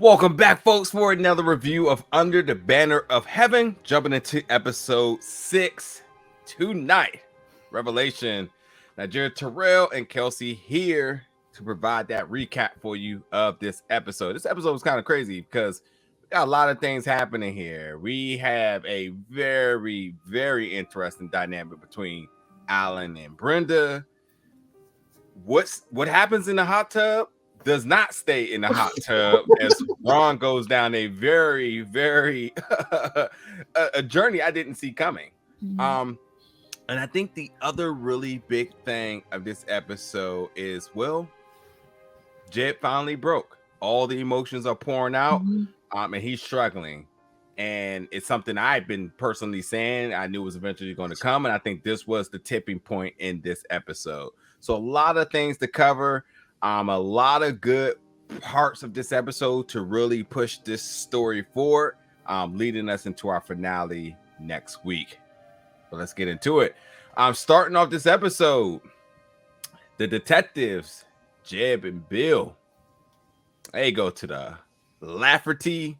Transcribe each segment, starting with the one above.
Welcome back, folks, for another review of Under the Banner of Heaven. Jumping into episode 6 tonight. Revelation. Nigeria Terrell and Kelsey here to provide that recap for you of this episode. This episode was kind of crazy because we got a lot of things happening here. We have a very, very interesting dynamic between Alan and Brenda. What happens in the hot tub does not stay in the hot tub as Ron goes down a very, very a journey I didn't see coming. And I think the other really big thing of this episode is, well, Jed finally broke. All the emotions are pouring out, and he's struggling. And it's something I've been personally saying. I knew it was eventually going to come, and I think this was the tipping point in this episode. So a lot of things to cover. A lot of good parts of this episode to really push this story forward, leading us into our finale next week. So let's get into it. Starting off this episode, the detectives, Jeb and Bill, they go to the Lafferty,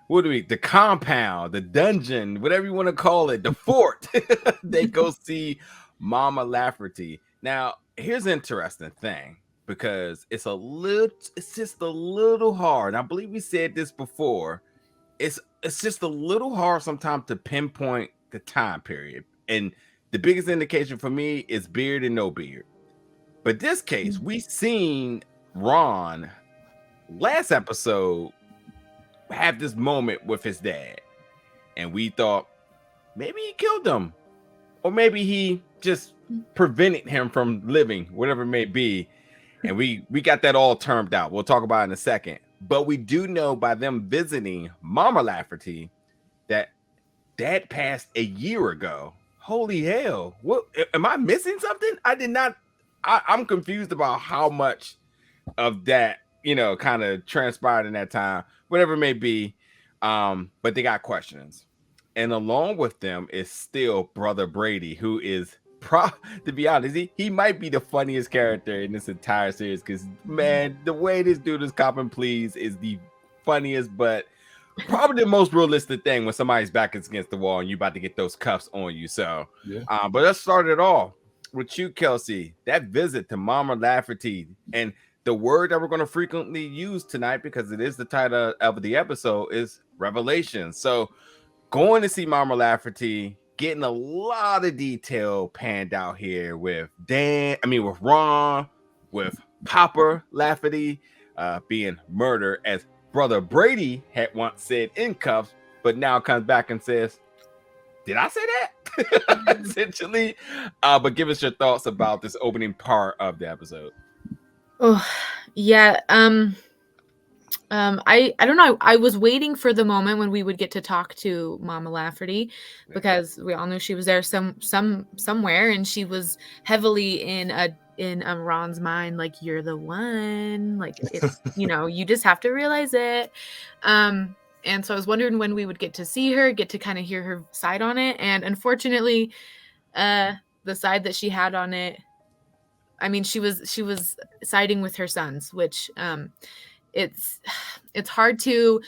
the compound, the dungeon, whatever you want to call it, the fort. They go see Mama Lafferty. Now, here's an interesting thing. Because it's just a little hard. I believe we said this before. It's just a little hard sometimes to pinpoint the time period. And the biggest indication for me is beard and no beard. But this case, we seen Ron last episode have this moment with his dad. And we thought maybe he killed him. Or maybe he just prevented him from living, whatever it may be. And we got that all termed out. We'll talk about it in a second. But we do know by them visiting Mama Lafferty that Dad passed a year ago. Holy hell. What am I missing something? I did not. I'm confused about how much of that, kind of transpired in that time, whatever it may be. But they got questions. And along with them is still Brother Brady, who is to be honest, he might be the funniest character in this entire series because, man, the way this dude is copping pleas is the funniest, but probably the most realistic thing when somebody's back against the wall and you about to get those cuffs on you. So, but let's start it off with you, Kelsey. That visit to Mama Lafferty, and the word that we're going to frequently use tonight because it is the title of the episode is revelation. So, going to see Mama Lafferty. Getting a lot of detail panned out here with with Ron, with Papa Lafferty being murdered, as Brother Brady had once said in cuffs, but now comes back and says, "Did I say that?" Essentially. But give us your thoughts about this opening part of the episode. Oh, yeah. I don't know. I was waiting for the moment when we would get to talk to Mama Lafferty because we all knew she was there somewhere, and she was heavily in Ron's mind, like, you're the one, like, it's you just have to realize it. And so I was wondering when we would get to see her, get to kind of hear her side on it, and unfortunately, the side that she had on it, I mean, she was siding with her sons, which it's hard to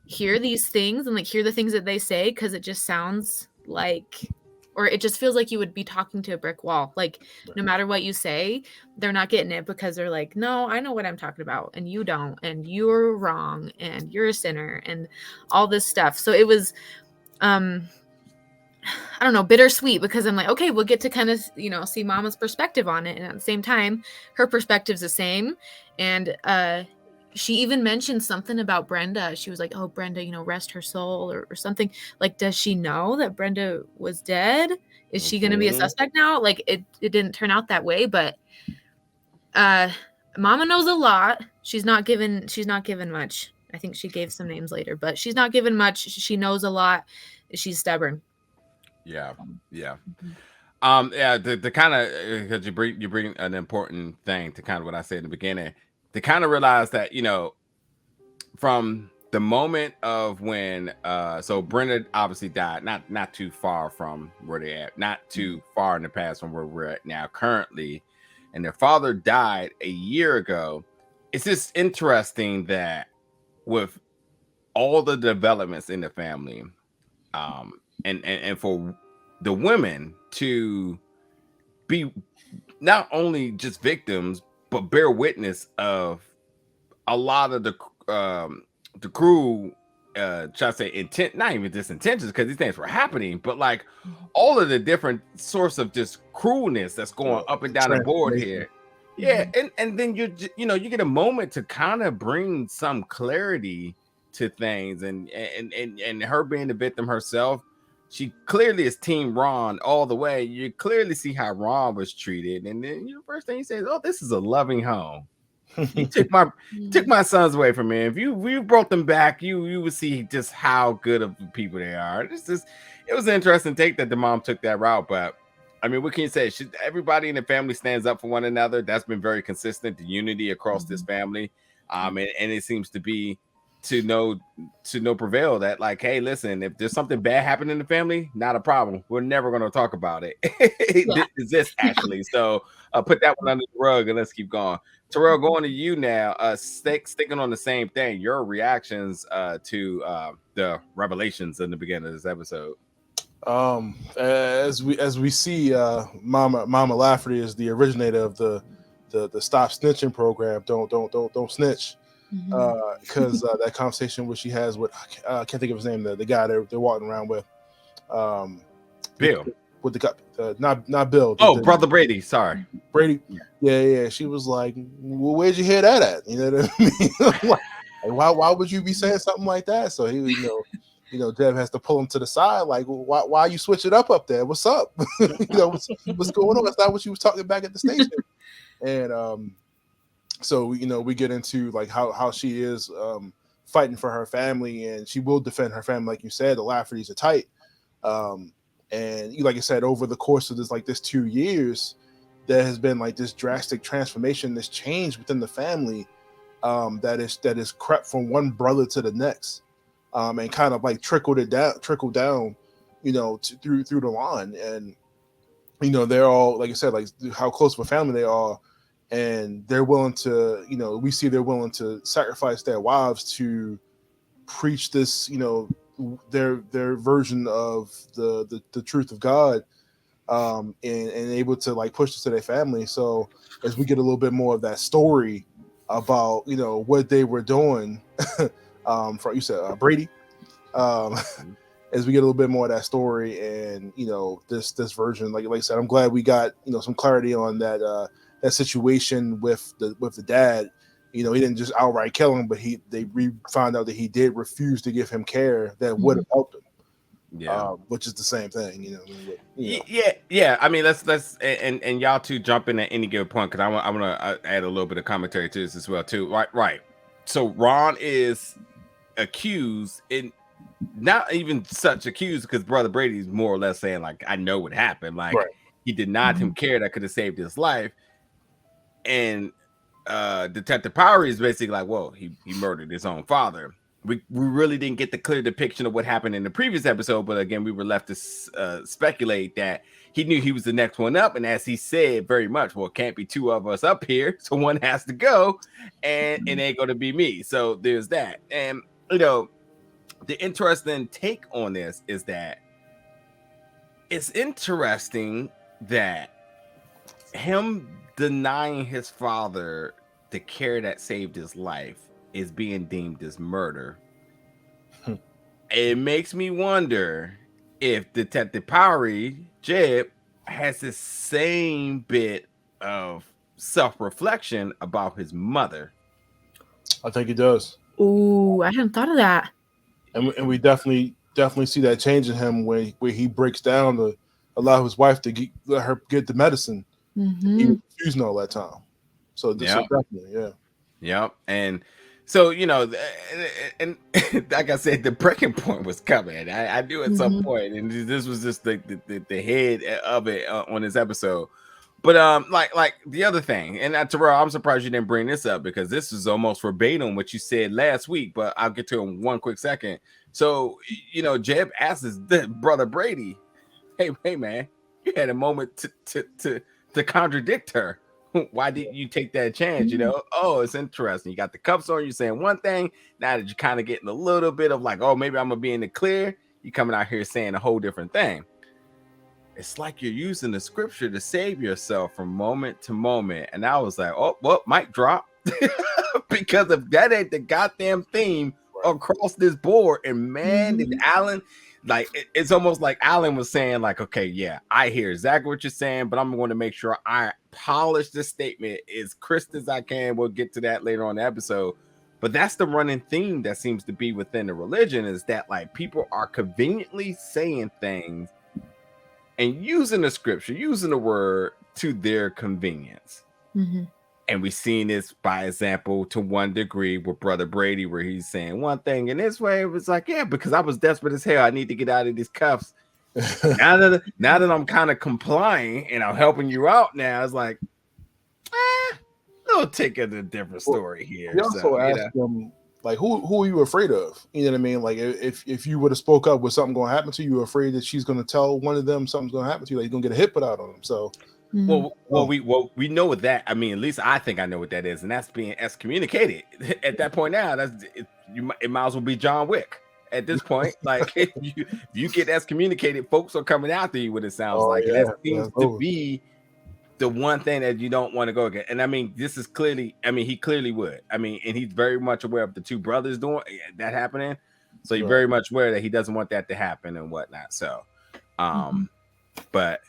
hear these things and like hear the things that they say because it just sounds like, or it just feels like you would be talking to a brick wall. Like no matter what you say, they're not getting it because they're like, no, I know what I'm talking about and you don't, and you're wrong and you're a sinner and all this stuff. So it was I don't know, bittersweet because I'm like, okay, we'll get to kind of, see Mama's perspective on it. And at the same time, her perspective's the same. And she even mentioned something about Brenda. She was like, oh, Brenda, rest her soul or something. Like, does she know that Brenda was dead? Is she going to be a suspect now? Like, it didn't turn out that way, but Mama knows a lot. She's not given much. I think she gave some names later, but she's not given much. She knows a lot. She's stubborn. Yeah. The kind of, because you bring an important thing to kind of what I said in the beginning, to kind of realize that, from the moment of when so Brenda obviously died not too far from where they're at, not too far in the past from where we're at now currently, and their father died a year ago. It's just interesting that with all the developments in the family, and for the women to be not only just victims but bear witness of a lot of the cruel try to say intent, not even just intentions, because these things were happening, but like all of the different sorts of just cruelness that's going up and down the board here. Yeah, and then you get a moment to kind of bring some clarity to things, and her being the victim herself, she clearly is Team Ron all the way. You clearly see how Ron was treated, and then the first thing he says, "Oh, this is a loving home. You took my sons away from me. If you brought them back, you would see just how good of people they are." It was an interesting take that the mom took that route, but I mean, what can you say? Everybody in the family stands up for one another. That's been very consistent, the unity across this family. And it seems to be to no prevail that, like, hey, listen, if there's something bad happening in the family, not a problem. We're never going to talk about it. It exists, actually. So put that one under the rug and let's keep going. Terrell, going to you now. Sticking on the same thing, your reactions to the revelations in the beginning of this episode. As we see, Mama Lafferty is the originator of the Stop Snitching program. Don't snitch, because that conversation which she has with I can't think of his name, the guy they're walking around with, Bill, with the not Bill. Brother Brady. Sorry, Brady. Yeah. She was like, "Well, where'd you hear that at?" You know what I mean? Like, why would you be saying something like that? So he, Deb has to pull him to the side, like, why you switch it up there? What's up? What's going on? That's not what you was talking back at the station. And so we get into like how she is fighting for her family, and she will defend her family, like you said. The Laffertys are tight, and like I said, over the course of this 2 years, there has been like this drastic transformation, this change within the family, that is crept from one brother to the next. And kind of like trickled down, through the line. And, they're all, like I said, like how close of a family they are. And they're willing to, we see they're willing to sacrifice their wives to preach this, their version of the truth of God, and able to like push this to their family. So as we get a little bit more of that story about, what they were doing, from you said Brady, as we get a little bit more of that story, and this version, like I said, I'm glad we got some clarity on that situation with the dad. He didn't just outright kill him, but we found out that he did refuse to give him care that would have helped him. Yeah, which is the same thing. Yeah. I mean, let's and y'all two jump in at any given point, because I want to add a little bit of commentary to this as well too. Right. So Ron is accused, and not even such accused, because Brother Brady's more or less saying like, I know what happened. Like, he denied him care that could have saved his life, and Detective Pyre is basically like, well, he murdered his own father. We really didn't get the clear depiction of what happened in the previous episode, but again, we were left to speculate that he knew he was the next one up, and as he said very much, well, it can't be two of us up here, so one has to go, and it ain't going to be me. So there's that. And the interesting take on this is that it's interesting that him denying his father the care that saved his life is being deemed as murder. It makes me wonder if Detective Pyre, Jeb, has the same bit of self-reflection about his mother. I think he does. Ooh, I hadn't thought of that. And we definitely see that change in him where he breaks down to allow his wife to let her get the medicine. He was refusing all that time. So definitely, yeah. Yep. And so, and like I said, the breaking point was coming. I knew at some point, and this was just the head of it on this episode. But like the other thing, and Terrell, I'm surprised you didn't bring this up, because this is almost verbatim what you said last week, but I'll get to it in one quick second. So, Jeb asks his brother Brady, hey man, you had a moment to contradict her. Why did you take that chance? You know, oh, it's interesting. You got the cuffs on, you're saying one thing. Now that you're kind of getting a little bit of like, oh, maybe I'm gonna be in the clear, you coming out here saying a whole different thing. It's like you're using the scripture to save yourself from moment to moment. And I was like, oh, well, mic drop. Because if that ain't the goddamn theme across this board, and man, did Alan, like, it's almost like Alan was saying, like, okay, yeah, I hear exactly what you're saying, but I'm going to make sure I polish this statement as crisp as I can. We'll get to that later on in the episode. But that's the running theme that seems to be within the religion, is that like people are conveniently saying things and using the scripture, using the word to their convenience. And we've seen this by example to one degree with Brother Brady, where he's saying one thing in this way. It was like, yeah, because I was desperate as hell. I need to get out of these cuffs. now that I'm kind of complying and I'm helping you out now, it's like, we'll take it a different story here. We also asked them, like, who are you afraid of? You know what I mean? Like, if you would have spoke up with something going to happen to you, you're afraid that she's going to tell one of them something's going to happen to you, like you're going to get a hit put out on them. So. We know what that. I mean, at least I think I know what that is, and that's being excommunicated. At that point now, it might as well be John Wick. At this point, like if you get excommunicated, folks are coming after you. What it sounds like, and that seems to be the one thing that you don't want to go against. And I mean, this is clearly. I mean, he clearly would. I mean, and he's very much aware of the two brothers doing that happening. So he's very much aware that he doesn't want that to happen and whatnot. So, but.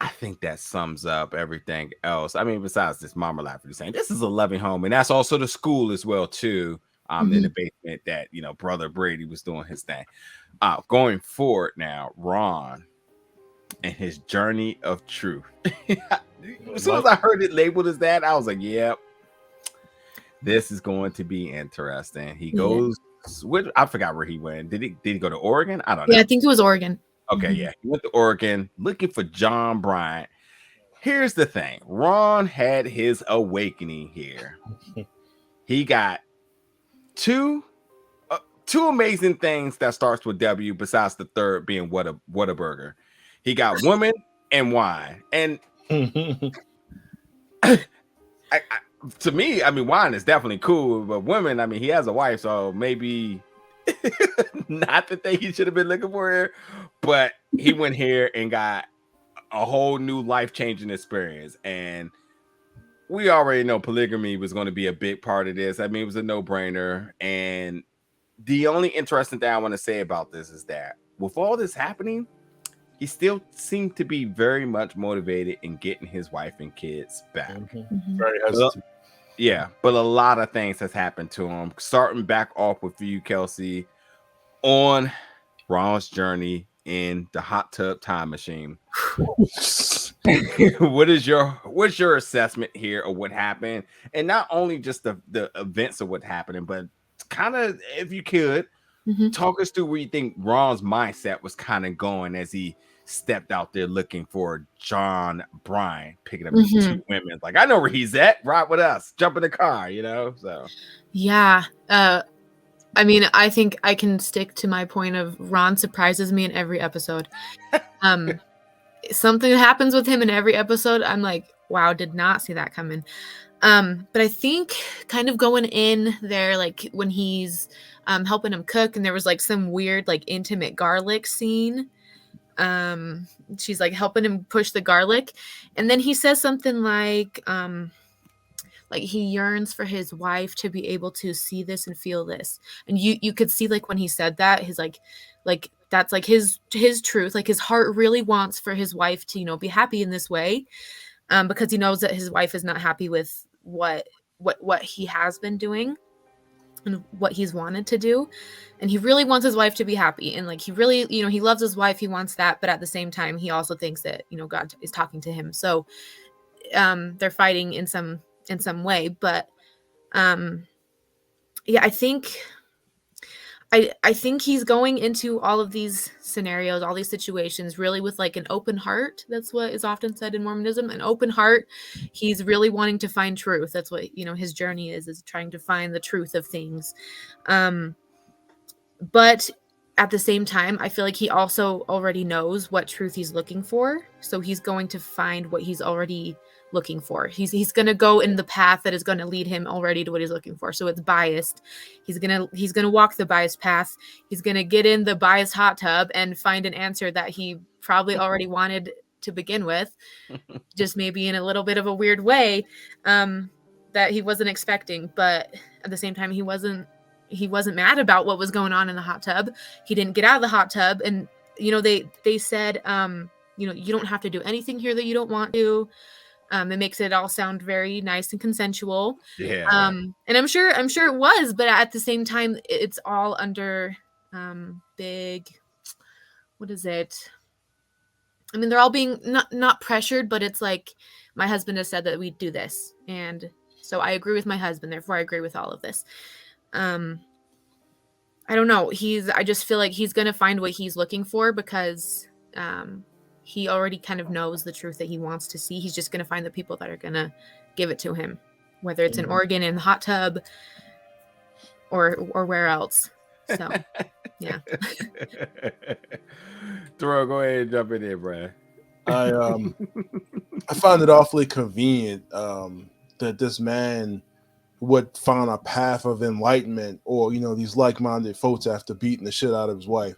I think that sums up everything else. I mean, besides this Mama Lafferty saying this is a loving home, and that's also the school as well too. In the basement that Brother Brady was doing his thing. Going forward now, Ron and his journey of truth. As soon as I heard it labeled as that, I was like, "Yep, this is going to be interesting." He goes. I forgot where he went. Did he go to Oregon? I don't know. Yeah, I think it was Oregon. Okay, yeah. He went to Oregon looking for John Bryant. Here's the thing. Ron had his awakening here. He got two amazing things that starts with W, besides the third being Whataburger. He got woman and wine. And to me, I mean, wine is definitely cool, but women, I mean, he has a wife, so maybe not the thing he should have been looking for here, but he went here and got a whole new life-changing experience. And we already know polygamy was going to be a big part of this. I mean, it was a no-brainer. And the only interesting thing I want to say about this is that with all this happening, he still seemed to be very much motivated in getting his wife and kids back. Very hesitant. Yeah, but a lot of things has happened to him. Starting back off with you, Kelsey, on Ron's journey in the hot tub time machine. What's your assessment here of what happened? And not only just the events of what happened, but kind of, if you could, talk us through where you think Ron's mindset was kind of going as he stepped out there looking for John Bryant, picking up these two women. Like, I know where he's at. Ride with us. Jump in the car, So yeah. I mean, I think I can stick to my point of Ron surprises me in every episode. Something happens with him in every episode. I'm like, wow, did not see that coming. But I think kind of going in there, like when he's helping him cook, and there was like some weird, like intimate garlic scene. She's like helping him push the garlic, and then he says something like he yearns for his wife to be able to see this and feel this. And you could see, like, when he said that, his like that's like his truth. Like, his heart really wants for his wife to, be happy in this way, because he knows that his wife is not happy with what he has been doing and what he's wanted to do. And he really wants his wife to be happy. And like, he really, he loves his wife. He wants that. But at the same time, he also thinks that, God is talking to him. So they're fighting in some way. But yeah, I think he's going into all of these scenarios, all these situations, really with like an open heart. That's what is often said in Mormonism, an open heart. He's really wanting to find truth. That's what, his journey is trying to find the truth of things. But at the same time, I feel like he also already knows what truth he's looking for. So he's going to find what he's already looking for. He's going to go in the path that is going to lead him already to what he's looking for. So it's biased. He's going to walk the biased path. He's going to get in the biased hot tub and find an answer that he probably already wanted to begin with, just maybe in a little bit of a weird way that he wasn't expecting. But at the same time, he wasn't mad about what was going on in the hot tub. He didn't get out of the hot tub. And, they said, you don't have to do anything here that you don't want to. It makes it all sound very nice and consensual. Yeah. And I'm sure it was, but at the same time, it's all under big, what is it? I mean, they're all being not pressured, but it's like, my husband has said that we do this. And so I agree with my husband. Therefore, I agree with all of this. I don't know. I just feel like he's going to find what he's looking for because he already kind of knows the truth that he wants to see. He's just going to find the people that are going to give it to him, whether it's in Oregon in the hot tub or where else. So, yeah. Terrell, go ahead and jump in there, Brad. I find it awfully convenient that this man would find a path of enlightenment or, these like-minded folks after beating the shit out of his wife.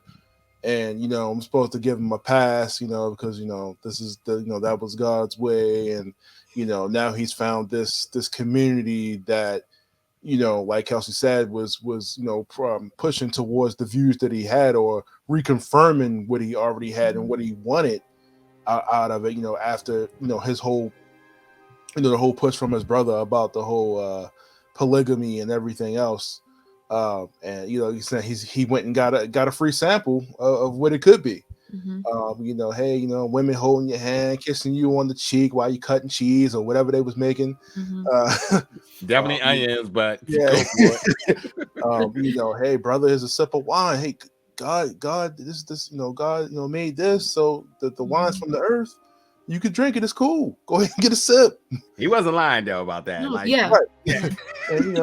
And, I'm supposed to give him a pass, because, this is that was God's way. And, now he's found this community that, like Kelsey said, was pushing towards the views that he had or reconfirming what he already had and what he wanted out of it, after, his whole, the whole push from his brother about the whole polygamy and everything else. And he said he went and got a free sample of what it could be. Mm-hmm. Hey, women holding your hand, kissing you on the cheek while you cutting cheese or whatever they was making. Mm-hmm. Definitely onions, but yeah. go for it. Hey, brother, here's a sip of wine. Hey, God, this, God, made this so that the wine's from the earth. You could drink it. It's cool. Go ahead and get a sip. He wasn't lying though about that. No, like, yeah. Right. And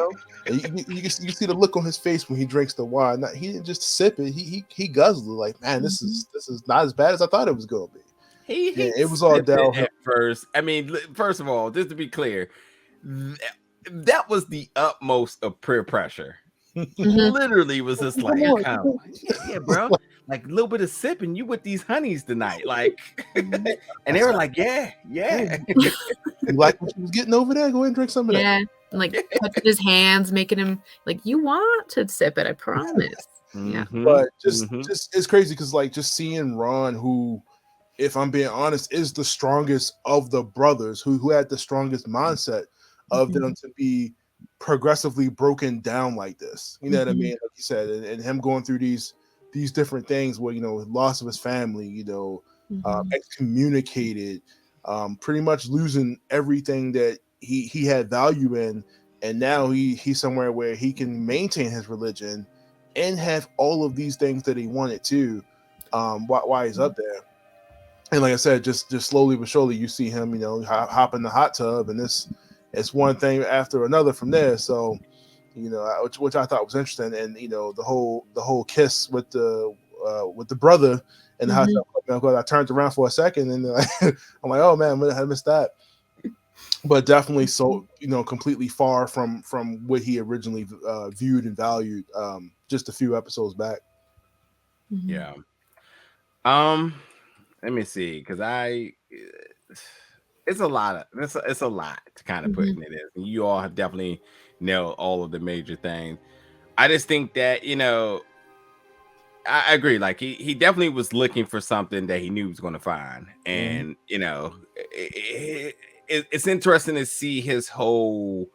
you can see the look on his face when he drinks the wine. He didn't just sip it. He guzzled it. Like, man, this is not as bad as I thought it was gonna be. It was all downhill at first. I mean, first of all, just to be clear, that was the utmost of peer pressure. Mm-hmm. Literally was just like, yeah, bro, like a little bit of sipping. You with these honeys tonight, like, and they were like, yeah. You like what you was getting over there? Go ahead and drink some of that. Yeah, and like touching his hands, making him like, you want to sip it, I promise. Yeah, but just it's crazy because like just seeing Ron, who, if I'm being honest, is the strongest of the brothers, who had the strongest mindset of them to be progressively broken down like this. You know what I mean? Like you said, and him going through these different things where loss of his family, excommunicated, pretty much losing everything that he had value in, and now he's somewhere where he can maintain his religion and have all of these things that he wanted to, while he's up there. And like I said, just slowly but surely you see him, hop in the hot tub, and it's one thing after another from there. So, which I thought was interesting, and the whole kiss with the brother and the hot tub. I turned around for a second, and I'm like, oh man, I missed that. But definitely, so completely far from what he originally viewed and valued just a few episodes back. Yeah. Let me see, because it's a lot to kind of put in it. You all have definitely nailed all of the major things. I just think that I agree. Like he definitely was looking for something that he knew he was going to find, and it's interesting to see his whole,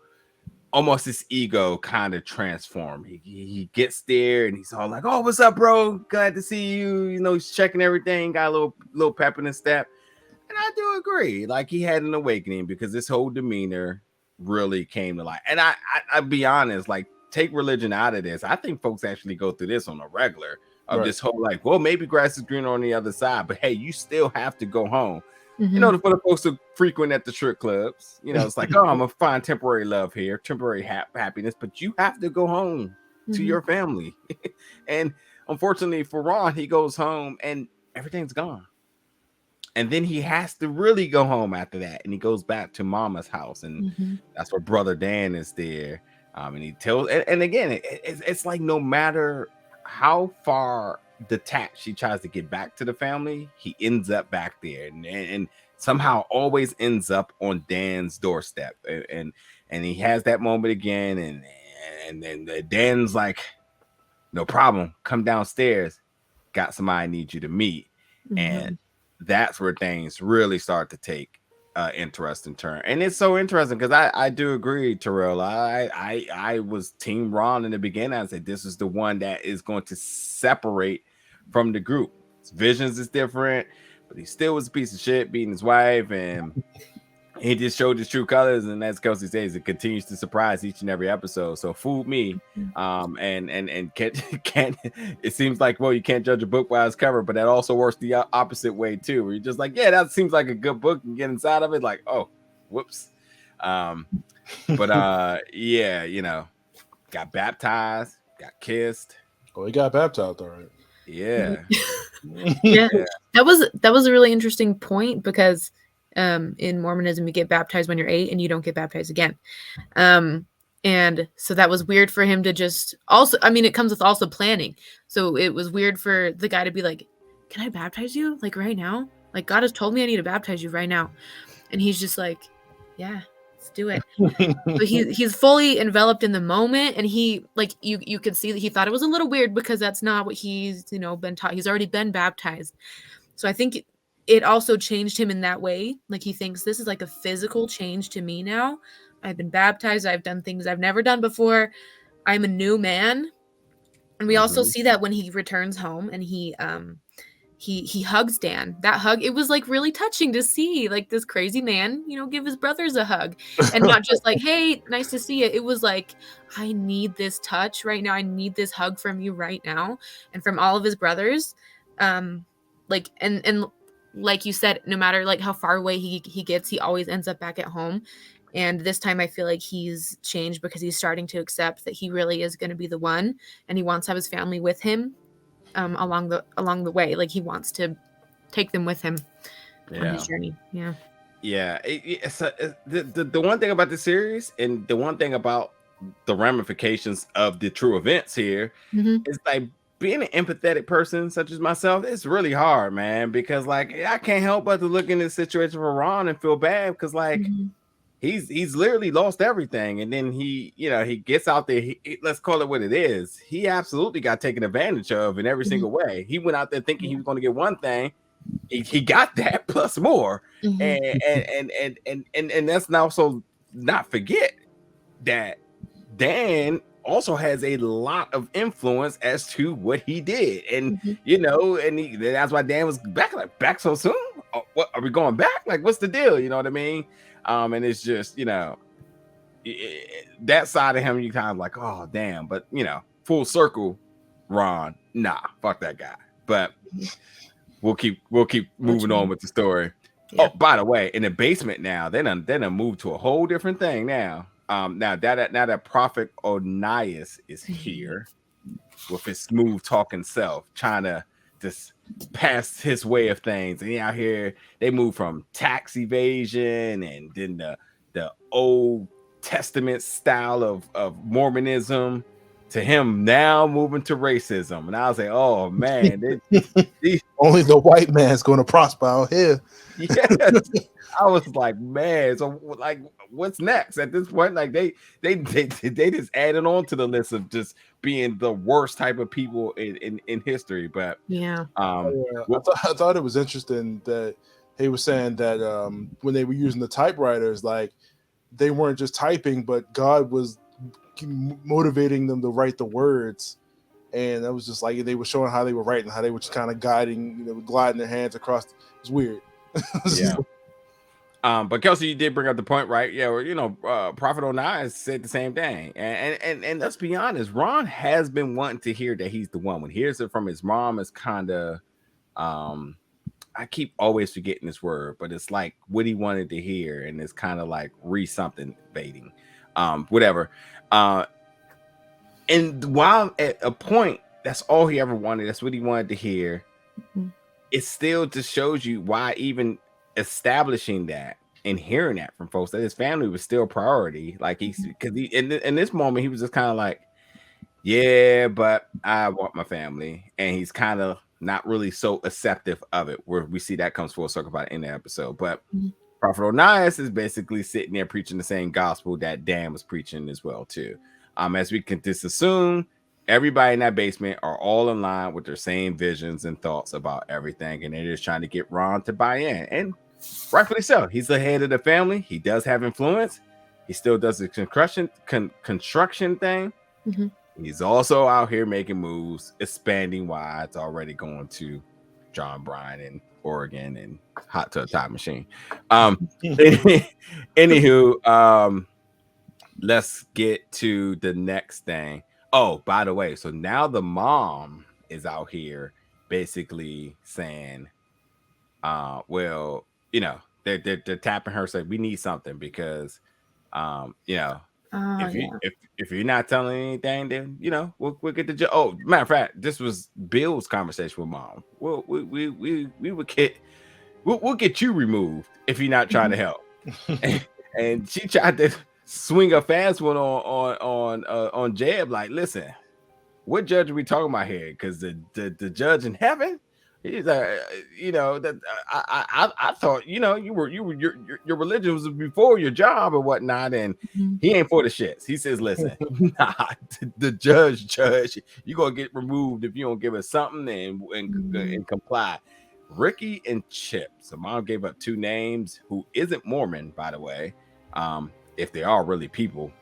almost his ego kind of transform. He gets there and he's all like, "Oh, what's up, bro? Glad to see you." He's checking everything, got a little pep in his step. And I do agree. Like he had an awakening because this whole demeanor really came to light. And I'll be honest, like take religion out of this. I think folks actually go through this on a regular of this whole like, well, maybe grass is greener on the other side, but hey, you still have to go home. For the folks who frequent at the strip clubs, it's like, oh, I'm gonna find temporary love here, temporary happiness, but you have to go home to your family. And unfortunately for Ron, he goes home and everything's gone. And then he has to really go home after that, and he goes back to Mama's house, and that's where brother Dan is there. And he tells, and again, it's like no matter how far detached he tries to get back to the family, he ends up back there, and somehow always ends up on Dan's doorstep, and he has that moment again, and then Dan's like, no problem, come downstairs, got somebody I need you to meet, and that's where things really start to take interesting turn. And it's so interesting because I do agree, Terrell. I was team Ron in the beginning. I said this is the one that is going to separate from the group. His visions is different, but he still was a piece of shit beating his wife, and he just showed his true colors. And as Kelsey says, it continues to surprise each and every episode. So fooled me. And can't it seems like, well, you can't judge a book by its cover, but that also works the opposite way too, where you're just like, yeah, that seems like a good book, and get inside of it like, oh, whoops. But yeah, you know, got baptized, got kissed. Oh, he got baptized, all right. Yeah. Yeah. That was a really interesting point, because in Mormonism you get baptized when you're 8 and you don't get baptized again. And so that was weird for him to just also, I mean, it comes with also planning. So it was weird for the guy to be like, can I baptize you? Like right now? Like God has told me I need to baptize you right now. And he's just like, yeah, let's do it. But he's fully enveloped in the moment. And he, like, you could see that he thought it was a little weird because that's not what he's, been taught. He's already been baptized. So I think it also changed him in that way. Like he thinks this is like a physical change to me now. I've been baptized. I've done things I've never done before. I'm a new man. And we also see that when he returns home and he hugs Dan. That hug, it was like really touching to see like this crazy man, give his brothers a hug, and not just like, hey, nice to see you. It was like, I need this touch right now. I need this hug from you right now. And from all of his brothers. Like, and like you said, no matter like how far away he gets, he always ends up back at home. And this time I feel like he's changed because he's starting to accept that he really is going to be the one, and he wants to have his family with him along the way. Like he wants to take them with him on his journey. Yeah. The one thing about the series, and the one thing about the ramifications of the true events here, is like being an empathetic person such as myself. It's really hard, man, because like I can't help but to look in this situation for Ron and feel bad, because like he's literally lost everything, and then he gets out there. Let's call it what it is. He absolutely got taken advantage of in every single way. He went out there thinking he was going to get one thing. He got that plus more, and let's now also not forget that Dan also has a lot of influence as to what he did, and that's why Dan was back so soon. What are we going back? Like, what's the deal? You know what I mean? And it's just, that side of him, you kind of like, oh, damn. But, full circle, Ron, nah, fuck that guy. But we'll keep moving on with the story. Yeah. Oh, by the way, in the basement now, they done moved to a whole different thing now. Now that Prophet Onias is here with his smooth talking self, trying to just pass his way of things, and out here they move from tax evasion and then the Old Testament style of Mormonism to him now moving to racism. And I was like, oh man, only the white man's going to prosper out here. Yes. I was like, man, so like what's next at this point? Like they just added on to the list of just being the worst type of people in history. But I thought it was interesting that he was saying that when they were using the typewriters, like they weren't just typing, but God was motivating them to write the words. And that was just like they were showing how they were writing, how they were just kind of guiding, gliding their hands across. It was weird. Yeah. But Kelsey, you did bring up the point, right? Yeah, Prophet Onias said the same thing, and let's be honest, Ron has been wanting to hear that he's the one. When he hears it from his mom, it's kind of, I keep always forgetting this word, but it's like what he wanted to hear, and it's kind of like something baiting, whatever. And while at a point, that's all he ever wanted. That's what he wanted to hear. it still just shows you why even establishing that and hearing that from folks that his family was still priority. Like he's because he in this moment he was just kind of like, yeah, but I want my family, and he's kind of not really so acceptive of it. Where we see that comes full circle by the end of the episode, but. Prophet Onias is basically sitting there preaching the same gospel that Dan was preaching as well too. As we can just assume, everybody in that basement are all in line with their same visions and thoughts about everything, and they're just trying to get Ron to buy in, and rightfully so. He's the head of the family. He does have influence. He still does the construction thing. Mm-hmm. He's also out here making moves, expanding why it's already going to John Bryan and Oregon and Hot Tub Time Machine. Anywho, let's get to the next thing. Oh, by the way, so now the mom is out here basically saying, well, you know, they're tapping her, saying we need something because, you know, if you're not telling anything, then you know we'll get the job. Oh, matter of fact, this was Bill's conversation with mom. Well, we would get we'll get you removed if you're not trying to help. and she tried to swing a fast one on Jeb. Like, listen, what judge are we talking about here? Because the judge in heaven. He's like, you know, that I thought, you know, your religion was before your job or whatnot, and he ain't for the shits. He says, listen, nah, the judge, you gonna get removed if you don't give us something and comply. Ricky and Chip. So mom gave up two names. Who isn't Mormon, by the way? If they are really people,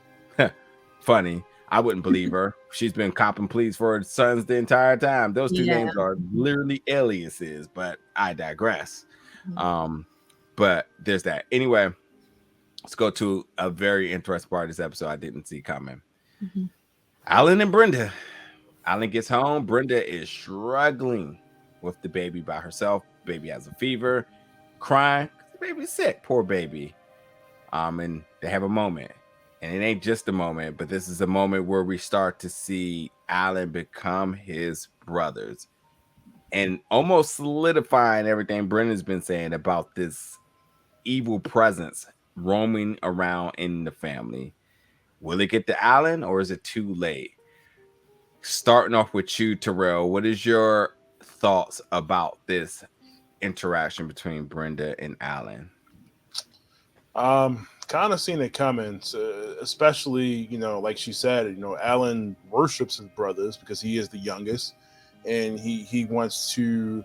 funny. I wouldn't believe her. She's been copping pleas for her sons the entire time. Those two names are literally aliases, but I digress. But there's that. Anyway, let's go to a very interesting part of this episode I didn't see coming. Alan and Brenda. Alan gets home. Brenda is struggling with the baby by herself. Baby has a fever, crying. The baby's sick. Poor baby. And they have a moment. And it ain't just a moment, but this is a moment where we start to see Alan become his brothers and almost solidifying everything Brendan's been saying about this evil presence roaming around in the family. Will it get to Alan or is it too late? Starting off with you, Terrell, what is your thoughts about this interaction between Brenda and Alan? Kind of seen it coming, especially, you know, like she said, you know, Alan worships his brothers because he is the youngest, and he wants to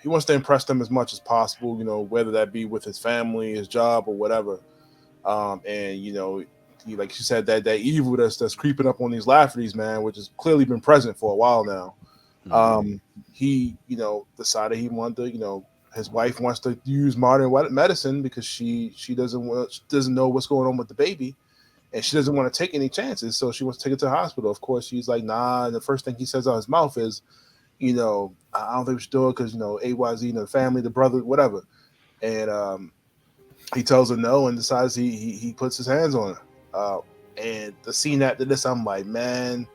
impress them as much as possible, you know, whether that be with his family, his job, or whatever. And you know, he, like she said, that evil that's creeping up on these Laffertys, man, which has clearly been present for a while now. He, you know, decided he wanted to, you know, his wife wants to use modern medicine because she doesn't know what's going on with the baby, and she doesn't want to take any chances. So she wants to take it to the hospital. Of course, she's like, nah. And the first thing he says out his mouth is, you know, I don't think we should do it because, you know, AYZ, you know, the family, the brother, whatever. And he tells her no and decides he puts his hands on her. And the scene after this, I'm like, man,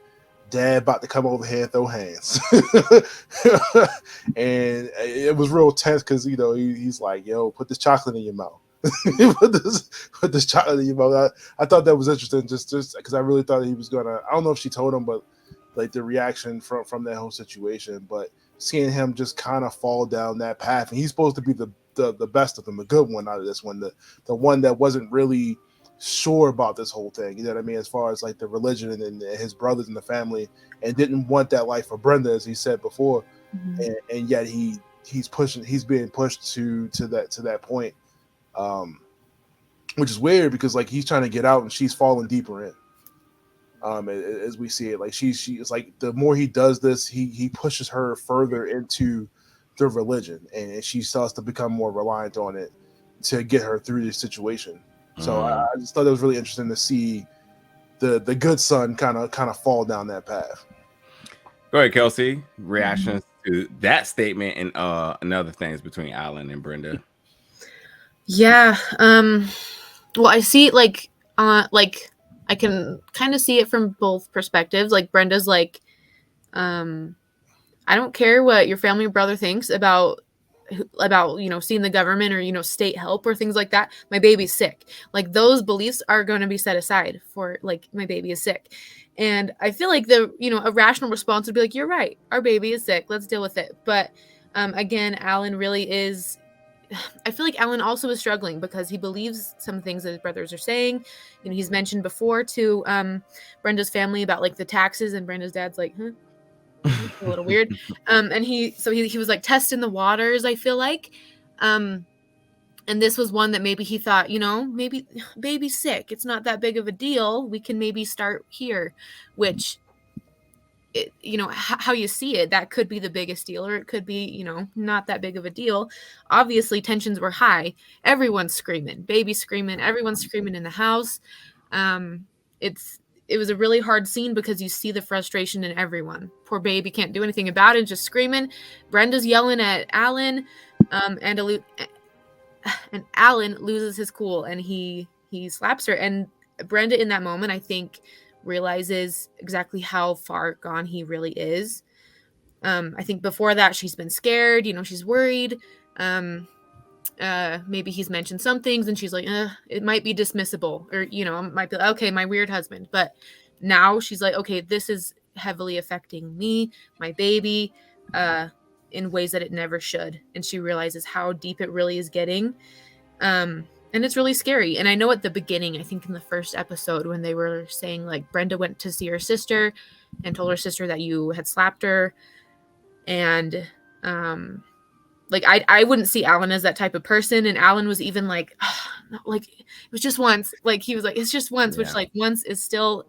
Dad about to come over here and throw hands. And it was real tense because, you know, he's like, yo, put this chocolate in your mouth. put this chocolate in your mouth. I thought that was interesting just because I really thought he was gonna, I don't know if she told him, but like the reaction from that whole situation. But seeing him just kind of fall down that path, and he's supposed to be the best of them, the good one out of this one, the one that wasn't really sure about this whole thing, you know what I mean, as far as like the religion and his brothers and the family, and didn't want that life for Brenda, as he said before. And yet he's being pushed to that point, which is weird because like he's trying to get out and she's falling deeper in, as we see it. Like she is like, the more he does this, he pushes her further into the religion, and she starts to become more reliant on it to get her through this situation. So I just thought it was really interesting to see the good son kind of fall down that path. Go ahead, Kelsey. Reactions to that statement and other things between Alan and Brenda. Yeah. Well, I see it like I can kind of see it from both perspectives. Like Brenda's like, I don't care what your family or brother thinks about seeing the government or state help or things like that. My baby's sick. Like those beliefs are going to be set aside for like my baby is sick. And I feel like a rational response would be like, you're right, our baby is sick, let's deal with it. But again, Alan really is, I feel like Alan also is struggling because he believes some things that his brothers are saying. He's mentioned before to Brenda's family about like the taxes, and Brenda's dad's like, huh? A little weird. And he was like testing the waters, I feel like. And this was one that maybe he thought, maybe baby's sick, it's not that big of a deal, we can maybe start here, which how you see it, that could be the biggest deal, or it could be not that big of a deal. Obviously tensions were high, everyone's screaming, baby's screaming, everyone's screaming in the house. It was a really hard scene because you see the frustration in everyone. Poor baby can't do anything about it, just screaming. Brenda's yelling at Alan, and Alan loses his cool and he slaps her. And Brenda in that moment, I think, realizes exactly how far gone he really is. I think before that she's been scared, she's worried. Maybe he's mentioned some things and she's like, it might be dismissible, or it might be okay, my weird husband. But now she's like, okay, this is heavily affecting me, my baby, in ways that it never should. And she realizes how deep it really is getting, and it's really scary. And I know at the beginning, I think in the first episode, when they were saying like Brenda went to see her sister and told her sister that you had slapped her, and like I wouldn't see Alan as that type of person. And Alan was even like, oh, no, like it was just once. Like he was like, it's just once, which like once is still,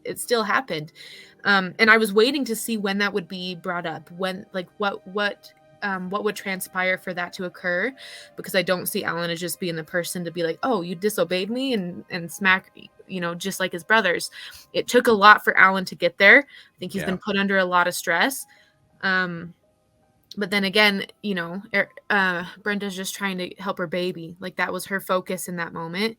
it still happened. And I was waiting to see when that would be brought up, when like what would transpire for that to occur, because I don't see Alan as just being the person to be like, oh, you disobeyed me and smack, just like his brothers. It took a lot for Alan to get there. I think he's been put under a lot of stress. But then again, Brenda's just trying to help her baby. Like that was her focus in that moment.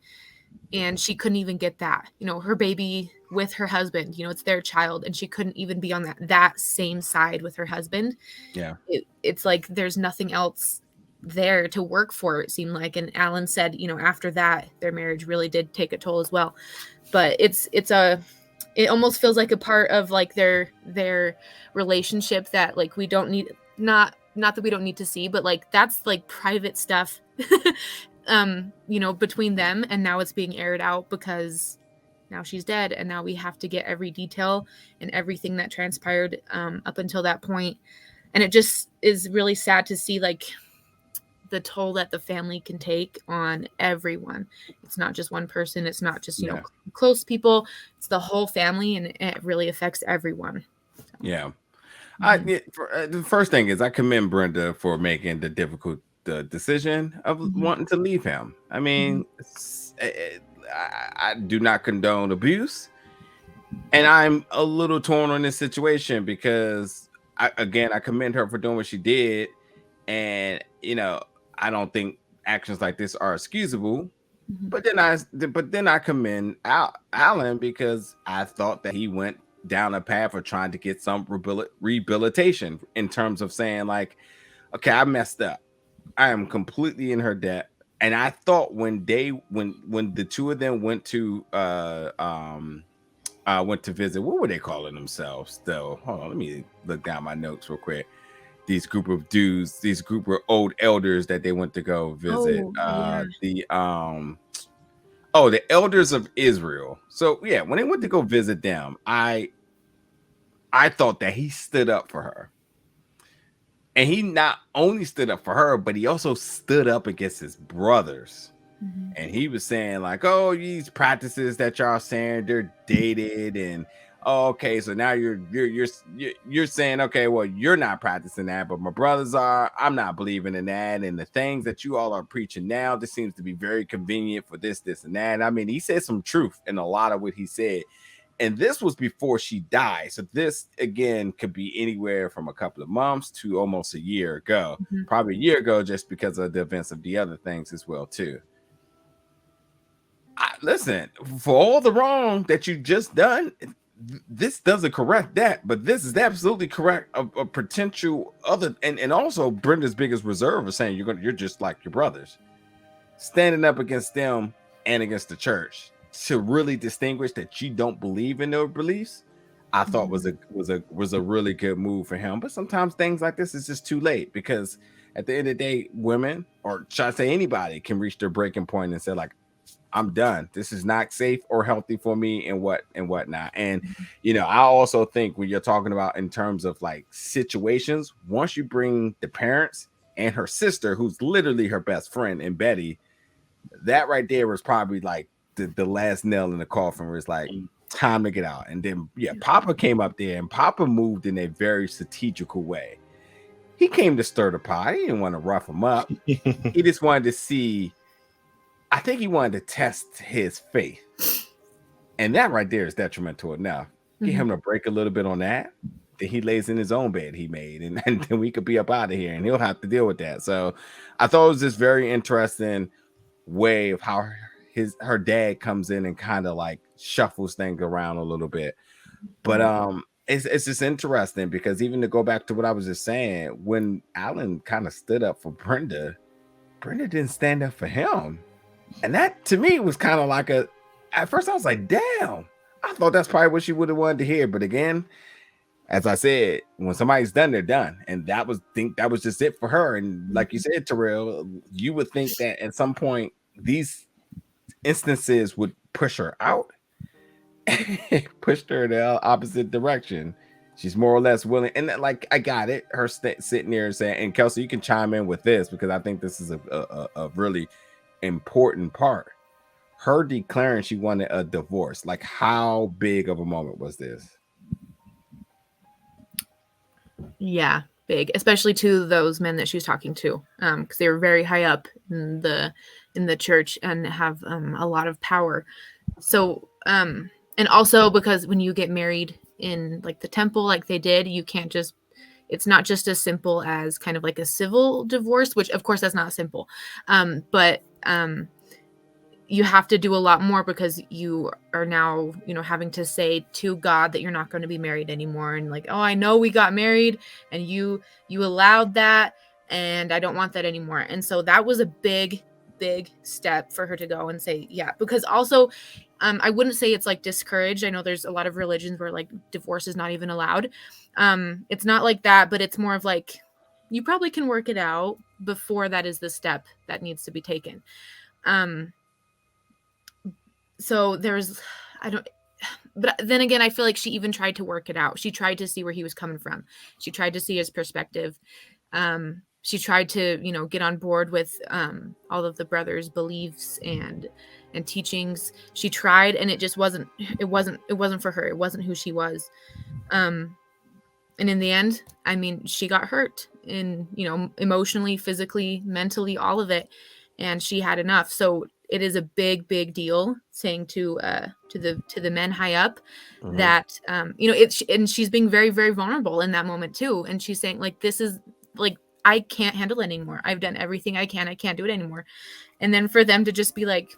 And she couldn't even get that, her baby with her husband, it's their child. And she couldn't even be on that same side with her husband. Yeah. It's like, there's nothing else there to work for, it seemed like. And Alan said, after that, their marriage really did take a toll as well. But it almost feels like a part of like their relationship that like we don't need, not that we don't need to see, but like that's like private stuff between them. And now it's being aired out because now she's dead, and now we have to get every detail and everything that transpired up until that point. And it just is really sad to see like the toll that the family can take on everyone. It's not just one person, it's not just close people, it's the whole family, and it really affects everyone. So. The first thing is I commend Brenda for making the difficult decision of wanting to leave him. I mean, I do not condone abuse, and I'm a little torn on this situation because I commend her for doing what she did, and I don't think actions like this are excusable. But then I commend Alan because I thought that he went down a path of trying to get some rehabilitation in terms of saying like, okay, I messed up, I am completely in her debt. And I thought when the two of them went to visit, what were they calling themselves though? Hold on, let me look down my notes real quick. These group of old elders that they went to go visit. The elders of Israel. So yeah, when they went to go visit them, I thought that he stood up for her. And he not only stood up for her, but he also stood up against his brothers. And he was saying like, oh, these practices that y'all saying, they're dated, and okay, so now you're saying, okay, well, you're not practicing that, but my brothers are. I'm not believing in that, and the things that you all are preaching now, this seems to be very convenient for this, and that. I mean, he said some truth in a lot of what he said, and this was before she died. So this again could be anywhere from a couple of months to almost a year ago, probably a year ago, just because of the events of the other things as well too. Listen, for all the wrong that you just done, this doesn't correct that, but this is absolutely correct. A potential other, and also Brenda's biggest reserve is saying you're just like your brothers, standing up against them and against the church to really distinguish that you don't believe in their beliefs. I thought was a really good move for him. But sometimes things like this is just too late, because at the end of the day, women, or should I say anybody, can reach their breaking point and say, like, I'm done. This is not safe or healthy for me, and whatnot. And I also think when you're talking about in terms of like situations, once you bring the parents and her sister, who's literally her best friend, and Betty, that right there was probably like the last nail in the coffin, where it's like time to get out. And then Papa came up there, and Papa moved in a very strategical way. He came to stir the pot. He didn't want to rough him up. He just wanted to see. I think he wanted to test his faith, and that right there is detrimental enough. Get him to break a little bit on that, then he lays in his own bed he made, and then we could be up out of here, and he'll have to deal with that. So I thought it was this very interesting way of how her dad comes in and kind of like shuffles things around a little bit. But it's just interesting, because even to go back to what I was just saying, when Alan kind of stood up for Brenda didn't stand up for him. And that to me was kind of like at first I was like, damn, I thought that's probably what she would have wanted to hear. But again, as I said, when somebody's done, they're done. And that was just it for her. And like you said, Terrell, you would think that at some point these instances would push her out, pushed her in the opposite direction. She's more or less willing. And like, I got it. Her sitting there and saying, and Kelsey, you can chime in with this, because I think this is a really important part. Her declaring she wanted a divorce. Like, how big of a moment was this? Yeah, big, especially to those men that she was talking to, because they were very high up in the church and have a lot of power. So and also because when you get married in like the temple, like they did, you can't just, it's not just as simple as kind of like a civil divorce, which of course that's not simple, but you have to do a lot more, because you are now, having to say to God that you're not going to be married anymore. And like, oh, I know we got married and you allowed that, and I don't want that anymore. And so that was a big step for her to go and say, yeah, because also I wouldn't say it's like discouraged. I know there's a lot of religions where like divorce is not even allowed. It's not like that, but it's more of like, you probably can work it out before that is the step that needs to be taken. So there's, but then again, I feel like she even tried to work it out. She tried to see where he was coming from. She tried to see his perspective. She tried to, get on board with all of the brothers' beliefs and teachings. She tried, and it just wasn't for her. It wasn't who she was. And in the end, I mean, she got hurt in, emotionally, physically, mentally, all of it. And she had enough. So it is a big deal saying to the men high up that, and she's being very, very vulnerable in that moment too. And she's saying like, this is like, I can't handle it anymore. I've done everything I can. I can't do it anymore. And then for them to just be like,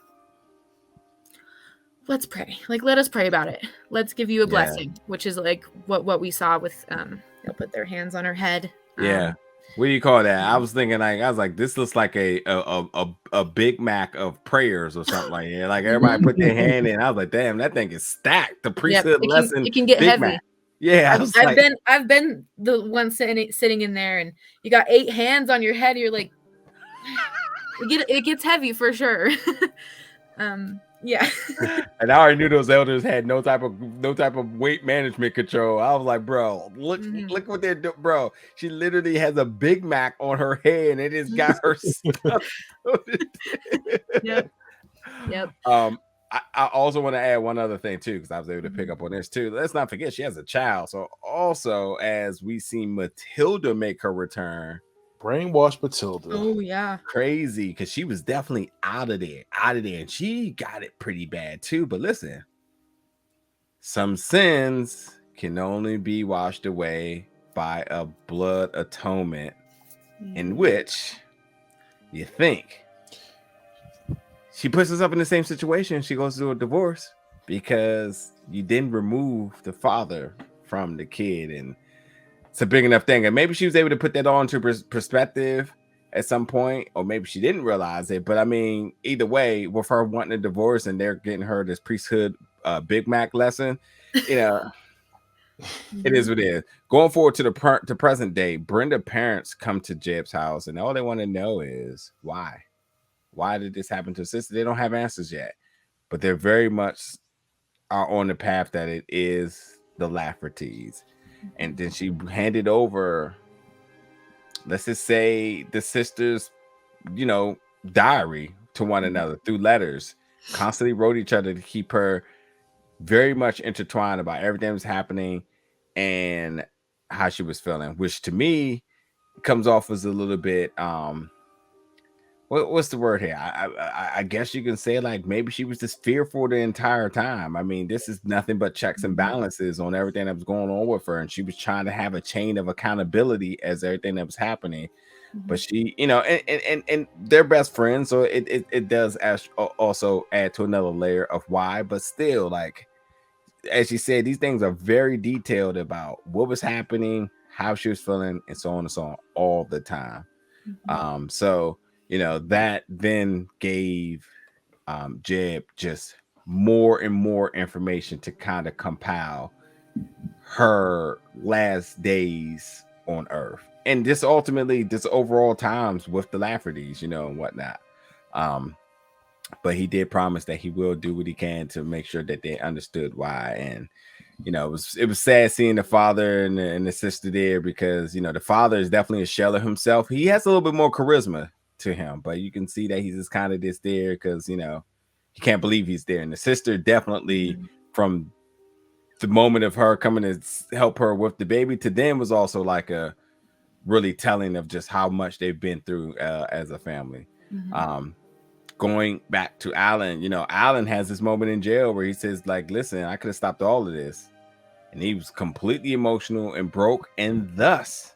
let's pray. Like, let us pray about it. Let's give you a blessing, which is like what we saw with, they'll put their hands on her head. Yeah. What do you call that? I was thinking this looks like a Big Mac of prayers or something like that. Like everybody put their hand in. I was like, damn, that thing is stacked. The priesthood lesson. It can get Big heavy. Mac. Yeah, I've been the one sitting in there, and you got 8 hands on your head. You're like, it gets heavy for sure. Yeah. And I already knew those elders had no type of weight management control. I was like, bro, look what they're doing, bro. She literally has a Big Mac on her head, and it has got her stuff. Yep. I also want to add one other thing too, because I was able to pick up on this too. Let's not forget she has a child. So also, as we see Matilda make her return, brainwashed Matilda. Oh yeah, crazy, because she was definitely out of there, and she got it pretty bad too. But listen, some sins can only be washed away by a blood atonement, in which you think she puts herself in the same situation. She goes through a divorce because you didn't remove the father from the kid, and it's a big enough thing. And maybe she was able to put that on to perspective at some point, or maybe she didn't realize it. But I mean, either way, with her wanting a divorce and they're getting her this priesthood Big Mac lesson, you know, it is what it is. Going forward to the present day, Brenda parents come to Jeb's house, and all they want to know is why. Why did this happen to her sister? They don't have answers yet, but they're very much are on the path that it is the Laffertys. And then she handed over, let's just say, the sisters, diary to one another through letters, constantly wrote each other to keep her very much intertwined about everything that was happening and how she was feeling, which to me comes off as a little bit what's the word here? I guess you can say like maybe she was just fearful the entire time. I mean, this is nothing but checks and balances on everything that was going on with her, and she was trying to have a chain of accountability as everything that was happening. But she, and they're best friends, so it does also add to another layer of why. But still, like as you said, these things are very detailed about what was happening, how she was feeling, and so on and so on all the time. So that then gave Jeb just more and more information to kind of compile her last days on Earth, and this ultimately this overall times with the Laffertys, and whatnot. But he did promise that he will do what he can to make sure that they understood why. And it was sad seeing the father and the sister there, because the father is definitely a shell of himself. He has a little bit more charisma to him, but you can see that he's just kind of just there because he can't believe he's there. And the sister definitely, from the moment of her coming to help her with the baby to them, was also like a really telling of just how much they've been through as a family. Going back to Alan, Alan has this moment in jail where he says, like, listen, I could have stopped all of this. And he was completely emotional and broke, and thus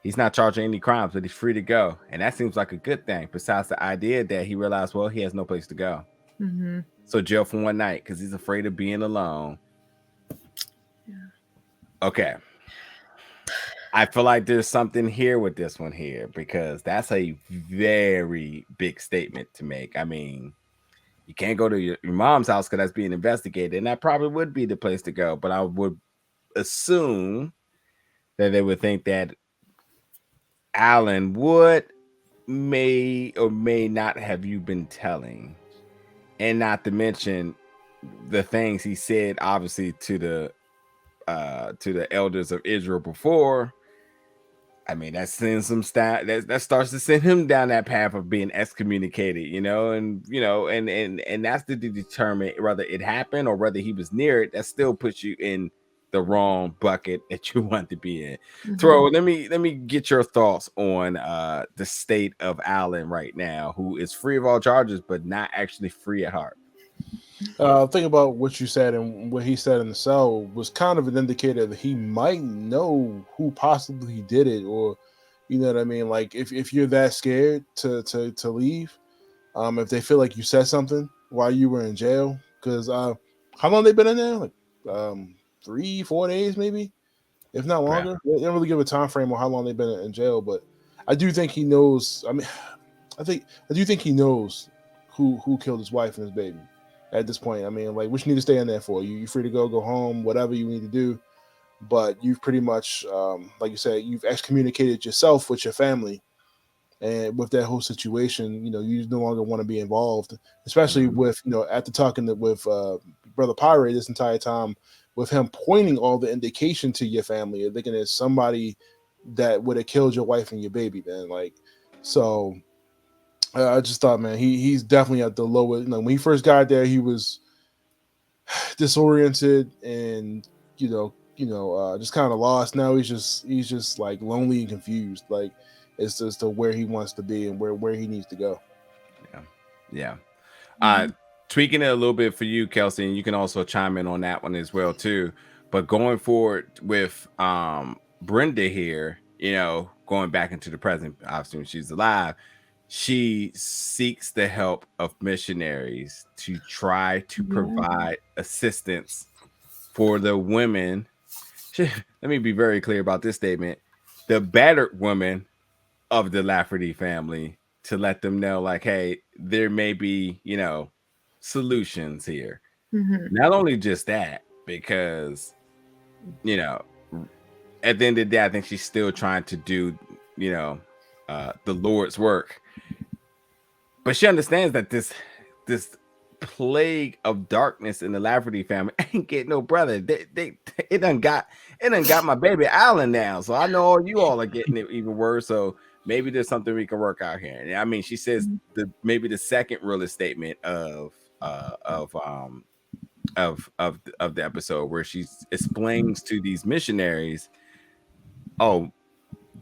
he's not charging any crimes, but he's free to go. And that seems like a good thing, besides the idea that he realized, well, he has no place to go. So jail for one night because he's afraid of being alone. Okay. I feel like there's something here with this one here, because that's a very big statement to make. I mean, you can't go to your mom's house because that's being investigated, and that probably would be the place to go. But I would assume that they would think that Alan may or may not have you been telling, and not to mention the things he said, obviously, to the elders of Israel before. I mean, that sends some that starts to send him down that path of being excommunicated, and that's to determine whether it happened or whether he was near it. That still puts you in the wrong bucket that you want to be in. Throw, let me get your thoughts on the state of Alan right now, who is free of all charges, but not actually free at heart. Think about what you said, and what he said in the cell was kind of an indicator that he might know who possibly did it, or you know what I mean. Like if you're that scared to leave, if they feel like you said something while you were in jail, because how long they been in there? Like 3-4 days, maybe, if not longer. They don't really give a time frame on how long they've been in jail, but I do think he knows. I mean, I do think he knows who killed his wife and his baby. At this point, I mean, like, what you need to stay in there for? You're free to go home, whatever you need to do. But you've pretty much, like you said, you've excommunicated yourself with your family, and with that whole situation, you no longer want to be involved, especially with, after talking with Brother Pyre this entire time, with him pointing all the indication to your family, and thinking it's somebody that would have killed your wife and your baby. Then, like, so. I just thought, man, he's definitely at the lowest. When he first got there, he was disoriented and just kind of lost. Now he's just like lonely and confused. Like, it's just to where he wants to be and where he needs to go. Yeah. Tweaking it a little bit for you, Kelsey, and you can also chime in on that one as well too. But going forward with Brenda here, going back into the present, obviously when she's alive. she seeks the help of missionaries to try to provide assistance for the women. Let me be very clear about this statement. The battered women of the Lafferty family, to let them know, like, hey, there may be, solutions here. Not only just that, because, at the end of the day, I think she's still trying to do, the Lord's work. But she understands that this plague of darkness in the Lafferty family ain't get no brother. It done got my baby Alan now. So I know you all are getting it even worse. So maybe there's something we can work out here. And I mean, she says maybe the second realist statement of the episode, where she explains to these missionaries, oh,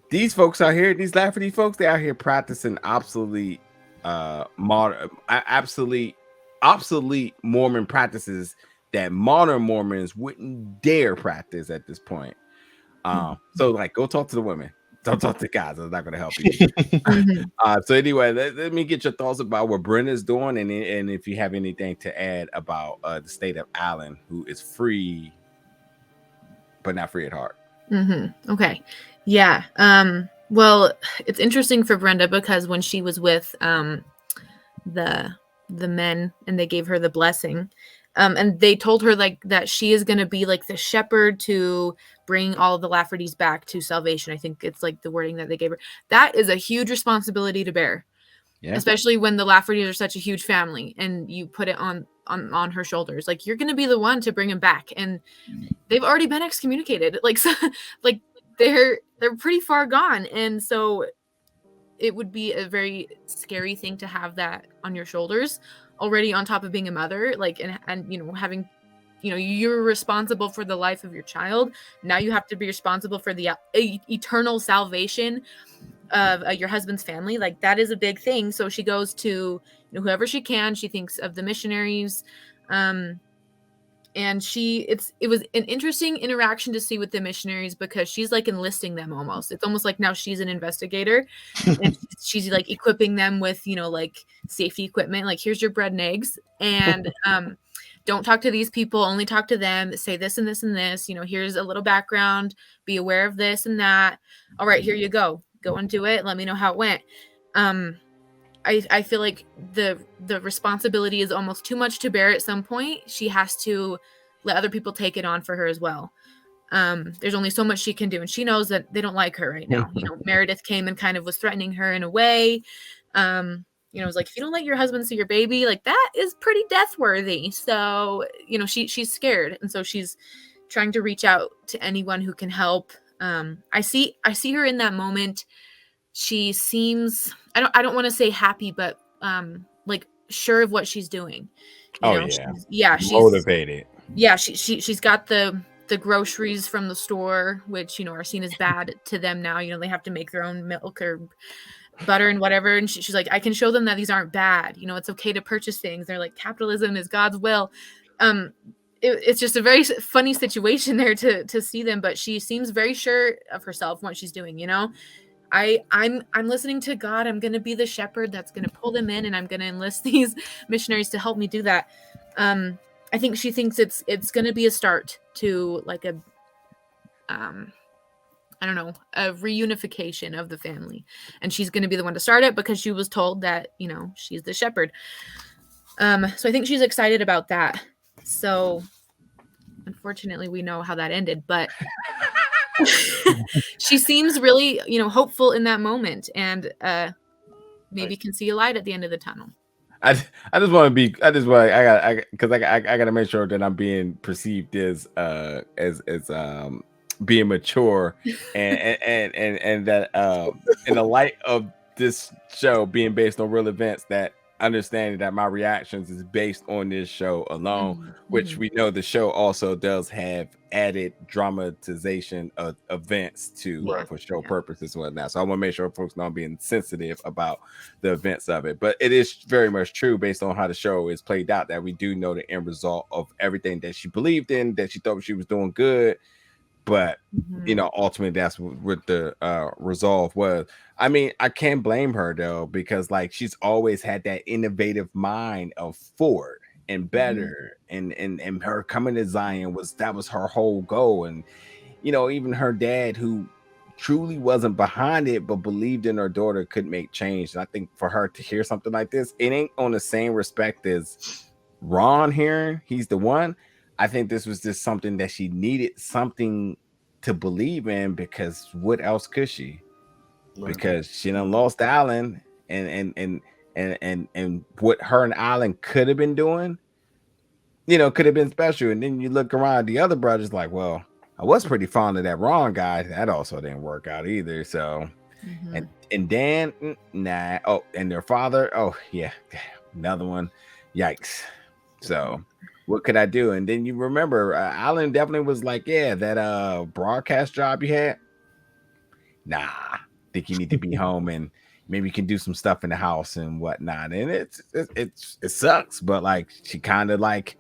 these folks out here, these Lafferty folks, they out here practicing obsolete Mormon practices that modern Mormons wouldn't dare practice at this point. So like, go talk to the women. Don't talk to the guys. It's not going to help you. So anyway, let me get your thoughts about what Brenda's doing, and if you have anything to add about the state of Alan, who is free, but not free at heart. Okay. Yeah. Well, it's interesting for Brenda because when she was with the men and they gave her the blessing, and they told her like that she is going to be like the shepherd to bring all of the Laffertys back to salvation. I think it's like the wording that they gave her. That is a huge responsibility to bear, especially when the Laffertys are such a huge family and you put it on her shoulders. Like, you're going to be the one to bring them back, and they've already been excommunicated. Like, so, like they're pretty far gone, and so it would be a very scary thing to have that on your shoulders already, on top of being a mother, like, and having, you're responsible for the life of your child. Now you have to be responsible for the eternal salvation of your husband's family. Like, that is a big thing. So she goes to whoever she can. She thinks of the missionaries, and it was an interesting interaction to see with the missionaries, because she's like enlisting them almost. It's almost like now she's an investigator, and she's like equipping them with, like safety equipment. Like, here's your bread and eggs, and don't talk to these people, only talk to them. Say this and this and this. Here's a little background. Be aware of this and that. All right, here you go. Go and do it. Let me know how it went. I feel like the responsibility is almost too much to bear at some point. She has to let other people take it on for her as well. There's only so much she can do, and she knows that they don't like her right now. Meredith came and kind of was threatening her in a way. It was like, if you don't let your husband see your baby, like, that is pretty death worthy. So, she's scared, and so she's trying to reach out to anyone who can help. I see her in that moment. She seems, I don't want to say happy, but like sure of what she's doing. She's motivated. Yeah, she's got the groceries from the store, which are seen as bad to them now. They have to make their own milk or butter and whatever, and she's like, I can show them that these aren't bad. It's okay to purchase things. They're like, capitalism is God's will. It's just a very funny situation there to see them, but she seems very sure of herself and what she's doing. I'm listening to God. I'm going to be the shepherd that's going to pull them in, and I'm going to enlist these missionaries to help me do that. I think she thinks it's going to be a start to like a reunification of the family, and she's going to be the one to start it because she was told that, she's the shepherd. So I think she's excited about that. So unfortunately we know how that ended, but she seems really, hopeful in that moment, and maybe can see a light at the end of the tunnel. I just want to be, because I got to make sure that I'm being perceived as being mature, and that in the light of this show being based on real events, that understanding that my reactions is based on this show alone, which we know the show also does have added dramatization of events for show purposes and whatnot. So I want to make sure folks know I'm being sensitive about the events of it. But it is very much true based on how the show is played out, that we do know the end result of everything that she believed in, that she thought she was doing good, but Mhm. ultimately that's what the resolve was. I mean, I can't blame her though, because like she's always had that innovative mind of forward and better, and her coming to Zion was her whole goal. And even her dad, who truly wasn't behind it but believed in her daughter, could make change. And I think for her to hear something like this, it ain't on the same respect as Ron hearing he's the one. I think this was just something that she needed something to believe in, because what else could she? Right. Because she done lost Alan, and what her and Alan could have been doing, could have been special. And then you look around the other brothers, like, well, I was pretty fond of that Ron guy. That also didn't work out either. So, and Dan, nah. Oh, and their father, oh yeah, another one. Yikes. So what could I do? And then you remember Alan definitely was like, yeah, that broadcast job you had. Nah, think you need to be home, and maybe you can do some stuff in the house and whatnot. And it sucks, but like she kind of like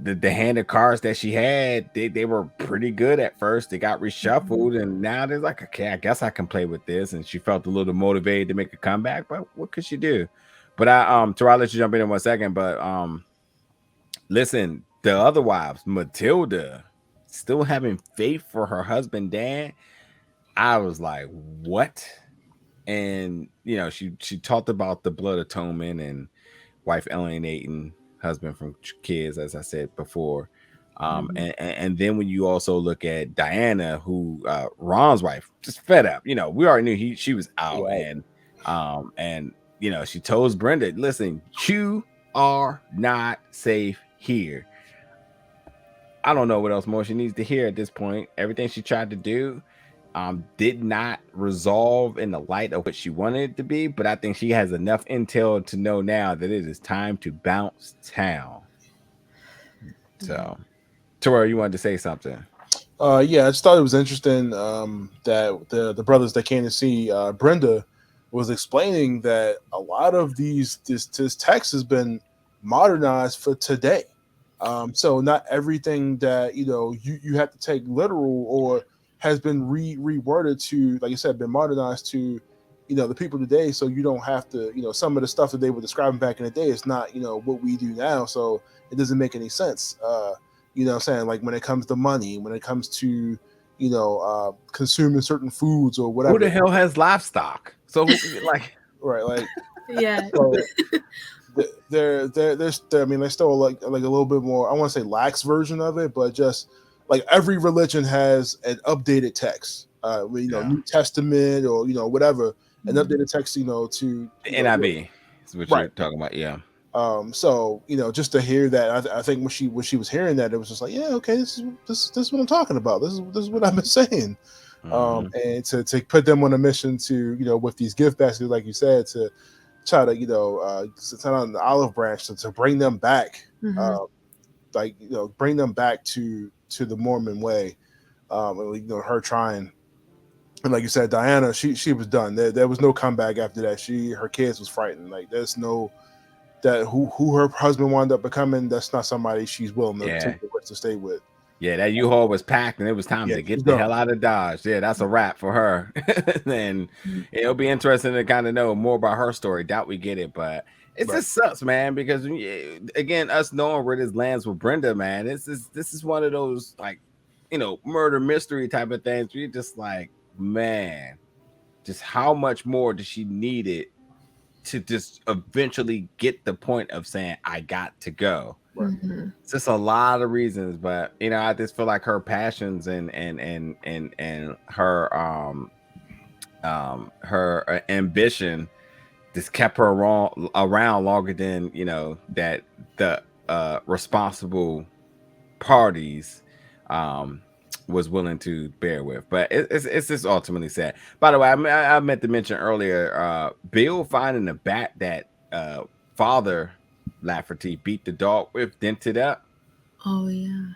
the hand of cards that she had, they were pretty good at first. They got reshuffled, and now they're like, okay, I guess I can play with this. And she felt a little motivated to make a comeback, but what could she do? But I'll let you jump in 1 second. But listen, the other wives, Matilda, still having faith for her husband Dan. I was like, what? And she talked about the blood atonement and wife alienating husband from kids, as I said before. And then when you also look at Diana, who Ron's wife, just fed up. We already knew she was out, right. And she told Brenda, listen, you are not safe here. I don't know what else more she needs to hear at this point. Everything she tried to do did not resolve in the light of what she wanted it to be, but I think she has enough intel to know now that it is time to bounce town. So, Tora, you wanted to say something? Yeah, I just thought it was interesting that the brothers that came to see Brenda was explaining that a lot of this text has been modernized for today. So not everything that you have to take literal or has been reworded to, like you said, been modernized to the people today. So you don't have to some of the stuff that they were describing back in the day is not what we do now. So it doesn't make any sense. What I'm saying, like when it comes to money, when it comes to consuming certain foods or whatever. Who the hell has livestock? So like right, like yeah. So, they're I mean, they're still like a little bit more, I want to say lax version of it, but just like every religion has an updated text, New Testament or whatever, an updated text, to the NIV is what you're talking about, yeah. So just to hear that, I think when she was hearing that, it was just like, yeah, okay, this is what I'm talking about. This is what I've been saying. And to put them on a mission to with these gift baskets, like you said, to try to sit on the olive branch to bring them back, bring them back to the Mormon way. Her trying, and like you said, Diana, she was done. There was no comeback after that. Her kids was frightened. Like there's no that who her husband wound up becoming. That's not somebody she's willing to take the risk to stay with. Yeah, that U-Haul was packed, and it was time to get the hell out of Dodge. Yeah, that's a wrap for her. And it'll be interesting to kind of know more about her story. Doubt we get it, but it just sucks, man. Because again, us knowing where this lands with Brenda, man, this is one of those like murder mystery type of things. You're just like, man, just how much more does she need it to just eventually get the point of saying I got to go? It's just a lot of reasons, but I just feel like her passions and her her ambition just kept her around longer than that the responsible parties was willing to bear with. But it's just ultimately sad. By the way, I meant to mention earlier, Bill finding the bat that Father Lafferty beat the dog with dented up. Oh yeah.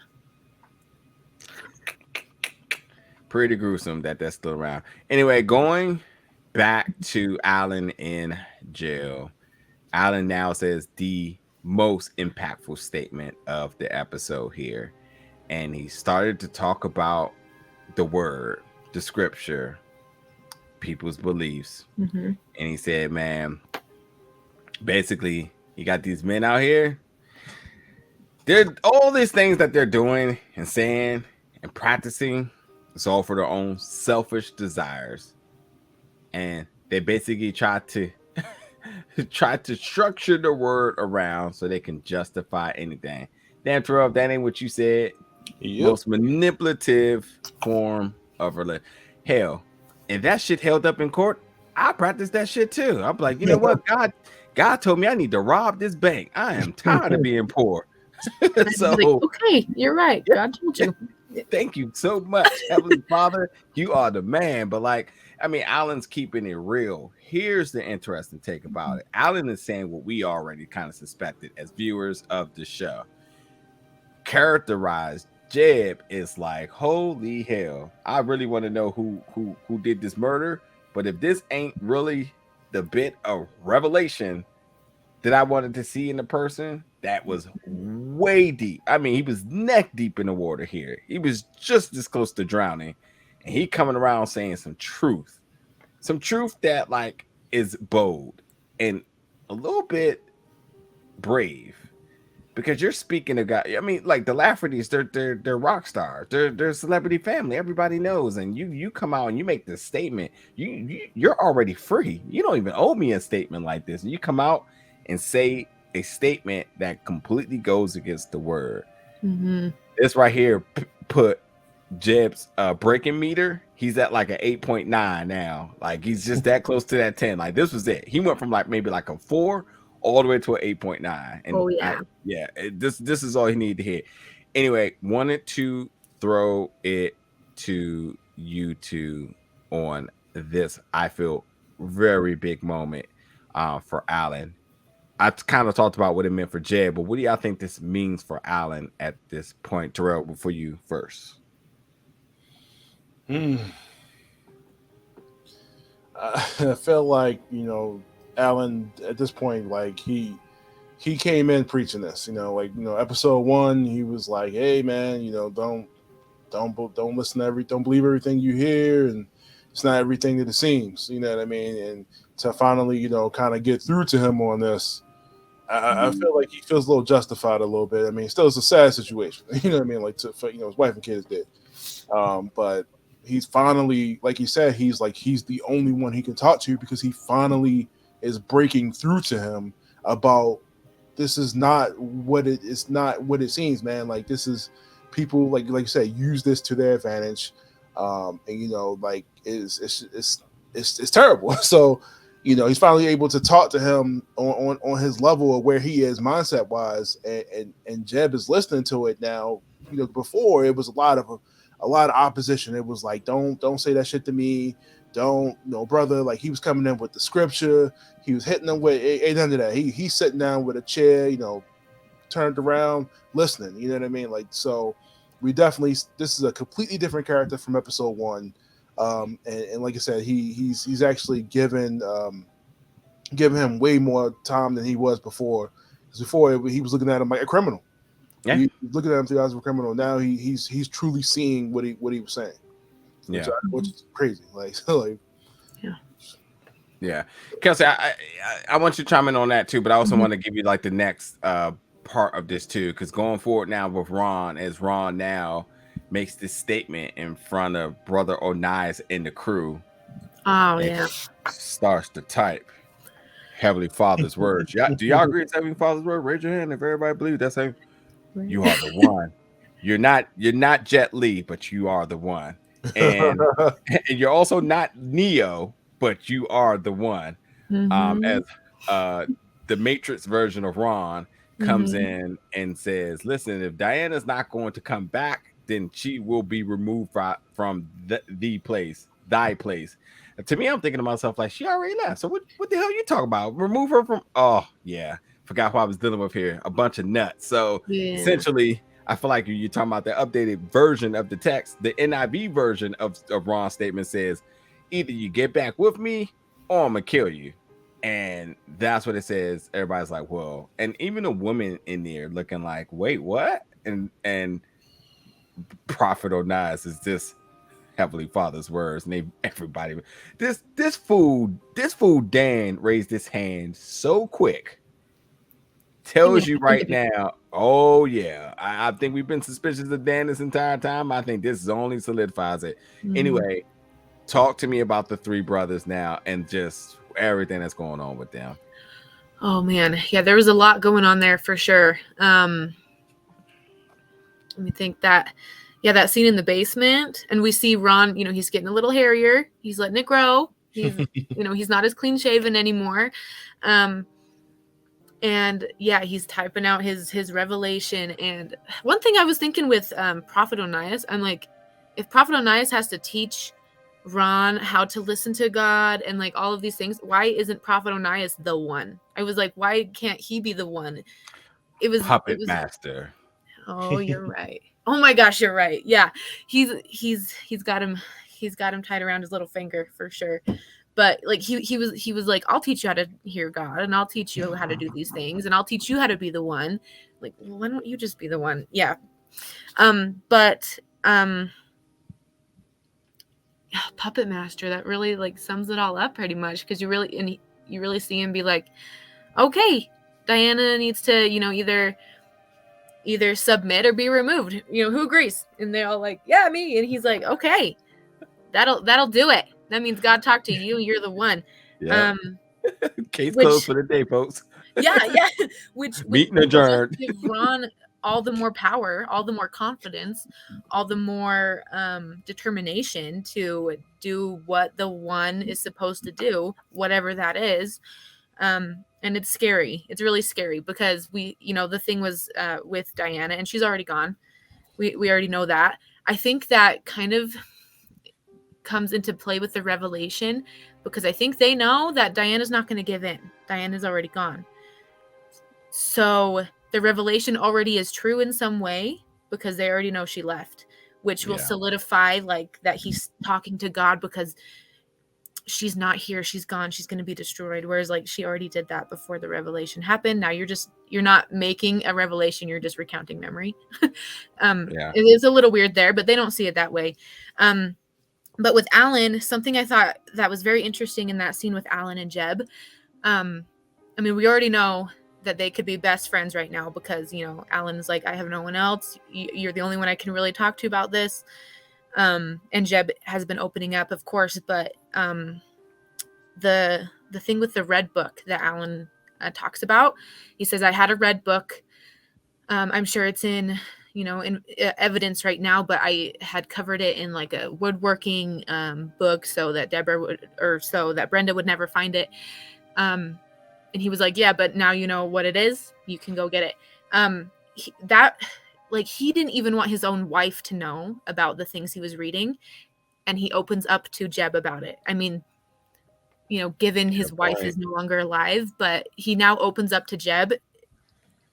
Pretty gruesome that's still around. Anyway, going back to Alan in jail. Alan now says the most impactful statement of the episode here. And he started to talk about the word, the scripture, people's beliefs. Mm-hmm. And he said, man, basically, you got these men out here. They're all these things that they're doing and saying and practicing. It's all for their own selfish desires. And they basically try to structure the word around so they can justify anything. Damn, Terrell, if that ain't what you said. Yep. Most manipulative form of religion. Hell, if that shit held up in court, I practice that shit too. I'm like, you know what? God told me I need to rob this bank. I am tired of being poor. So like, okay, you're right. Yeah. God told you. Thank you so much, Heavenly Father. You are the man. But like, I mean, Alan's keeping it real. Here's the interesting take about it. Alan is saying what we already kind of suspected as viewers of the show. Characterized Jeb is like, holy hell, I really want to know who did this murder. But if this ain't really the bit of revelation that I wanted to see in the person, that was way deep. I mean, he was neck deep in the water here. He was just as close to drowning, and he coming around saying some truth that like is bold and a little bit brave, because you're speaking to guys. I mean, like the Laffertys, they're rock stars. They're a celebrity family. Everybody knows, and you come out and you make this statement. You're already free. You don't even owe me a statement like this. And you come out and say a statement that completely goes against the word. Mm-hmm. This right here put Jeb's breaking meter. He's at like an 8.9 now. Like he's just that close to that 10. Like this was it. He went from like maybe like a 4 all the way to an 8.9. And oh yeah, this is all he needed to hit. Anyway, wanted to throw it to you two on this, I feel, very big moment for Alan. I kind of talked about what it meant for Jeb, but what do y'all think this means for Alan at this point? Terrell, for you first. I felt like, Alan at this point, like he came in preaching this, episode 1, he was like, hey man, don't listen to don't believe everything you hear, and it's not everything that it seems, you know what I mean? And to finally, kind of get through to him on this, I feel like he feels a little justified a little bit. I mean, still it's a sad situation, you know what I mean? Like his wife and kids did. But he's finally, like he said, he's the only one he can talk to, because he finally is breaking through to him about this is not what it seems, man. Like this is people like you said, use this to their advantage. And like it's terrible. So, he's finally able to talk to him on his level of where he is mindset wise, and Jeb is listening to it now. Before it was a lot of opposition. It was like, don't say that shit to me. Don't, brother. Like he was coming in with the scripture. He was hitting them with ain't none of that. He's sitting down with a chair, turned around, listening. You know what I mean? Like, so we definitely, this is a completely different character from episode 1. And like I said, he's actually given him way more time than he was before. Because before he was looking at him like a criminal. Yeah. He was looking at him through the eyes of a criminal. Now he's truly seeing what he was saying. Yeah, which is crazy. Like yeah. Kelsey, I want you to chime in on that too, but I also want to give you like the next part of this too, because going forward now with Ron, as Ron now makes this statement in front of Brother Onais and the crew. Oh yeah. Starts to type Heavenly Father's words. Do y'all agree it's Heavenly Father's word? Raise your hand if everybody believes that's him. You are the one. You're not Jet Li, but you are the one. And you're also not Neo, but you are the one. As the Matrix version of Ron comes in and says, listen, if Diana's not going to come back, then she will be removed from thy place. And to me, I'm thinking to myself, like, she already left. So what the hell are you talking about? Remove her from, oh yeah, forgot what I was dealing with here. A bunch of nuts. So essentially, I feel like you're talking about the updated version of the text. The NIV version of Ron's statement says, either you get back with me or I'm gonna kill you. And that's what it says. Everybody's like, well, and even a woman in there looking like, wait, what? And Prophet Onais is just Heavenly Father's words, and everybody. This fool Dan raised his hand so quick. Tells you right now. Oh yeah, I think we've been suspicious of Dan this entire time. I think this only solidifies it. Anyway, talk to me about the three brothers now and just everything that's going on with them. Oh man, yeah, there was a lot going on there for sure. Let me think that scene in the basement, and we see Ron, he's getting a little hairier. He's letting it grow. He's, he's not as clean shaven anymore. And yeah, he's typing out his revelation. And one thing I was thinking with Prophet Onias, I'm like, if Prophet Onias has to teach Ron how to listen to God and like all of these things, why isn't Prophet Onias the one? I was like, why can't he be the one? It was master. Oh, you're right. Oh my gosh, you're right. Yeah, he's got him tied around his little finger for sure. But like he was like, I'll teach you how to hear God, and I'll teach you how to do these things, and I'll teach you how to be the one. Like, well, why don't you just be the one? Yeah. Puppet master, that really like sums it all up pretty much, because you really see him be like, okay, Diana needs to either submit or be removed. Who agrees? And they're all like, yeah, me. And he's like, okay, that'll do it. That means God talked to you. You're the one. Yeah. Case closed for the day, folks. Yeah. Which meeting adjourned. Give Ron all the more power, all the more confidence, all the more determination to do what the one is supposed to do, whatever that is. And it's scary. It's really scary because the thing was with Diana, and she's already gone. We already know that. I think that kind of comes into play with the revelation, because I think they know that Diana's not going to give in. Diana's already gone. So the revelation already is true in some way, because they already know she left, which will solidify like that he's talking to God, because she's not here, she's gone, she's going to be destroyed. Whereas like she already did that before the revelation happened. Now you're not making a revelation, you're just recounting memory. It is a little weird there, but they don't see it that way. But with Alan, something I thought that was very interesting in that scene with Alan and Jeb. We already know that they could be best friends right now, because Alan's like, I have no one else, you're the only one I can really talk to about this. And Jeb has been opening up, of course, but the thing with the red book that Alan talks about, he says, I had a red book. I'm sure it's in evidence right now, but I had covered it in like a woodworking book so that Brenda would never find it. And he was like, yeah, but now you know what it is, you can go get it. He didn't even want his own wife to know about the things he was reading, and he opens up to Jeb about it. I mean, given his wife is no longer alive, but he now opens up to Jeb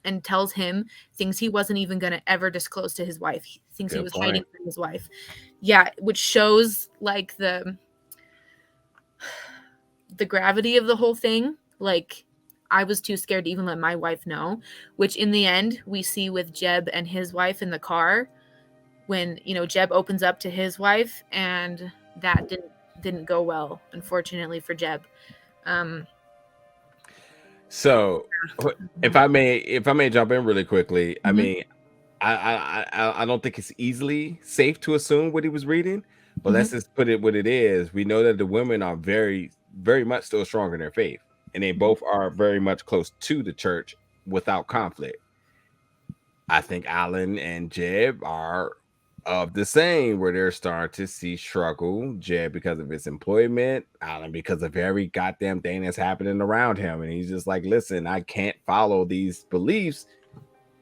and tells him things he wasn't even going to ever disclose to his wife, things he was hiding from his wife. Yeah, which shows like the gravity of the whole thing. Like, I was too scared to even let my wife know, which in the end we see with Jeb and his wife in the car when, Jeb opens up to his wife, and that didn't go well, unfortunately for Jeb. So if I may jump in really quickly, I mean, I don't think it's easily safe to assume what he was reading, but let's just put it what it is. We know that the women are very, very much still strong in their faith, and they both are very much close to the church without conflict. I think Alan and Jeb are of the same, where they're starting to see struggle. Jeb because of his employment, Alan because of every goddamn thing that's happening around him, and he's just like, listen, I can't follow these beliefs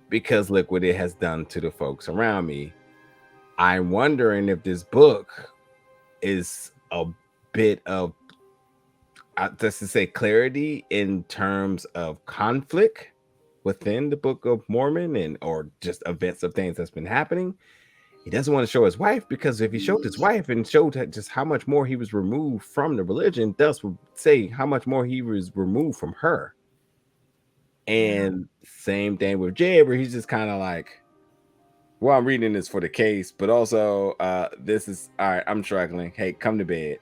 because look what it has done to the folks around me. I'm wondering if this book is a bit of, just to say, clarity in terms of conflict within the Book of Mormon, or just events of things that's been happening. He doesn't want to show his wife, because if he showed his wife and showed just how much more he was removed from the religion, thus would say how much more he was removed from her. And same thing with Jeb, where he's just kind of like, Well, I'm reading this for the case, but also this is all right. I'm struggling. Hey, come to bed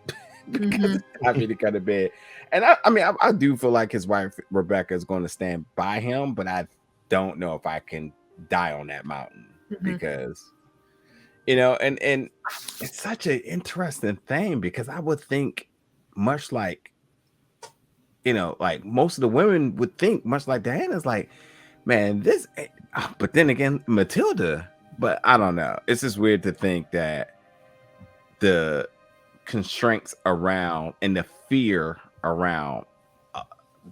because it's time for me to come to bed. And I mean, I do feel like his wife Rebecca is going to stand by him, but I don't know if I can die on that mountain because and it's such an interesting thing because I would think much like like most of the women would think much like Diana's like, man, this. But then again, Matilda. But I don't know. It's just weird to think that the constraints around and the fear around,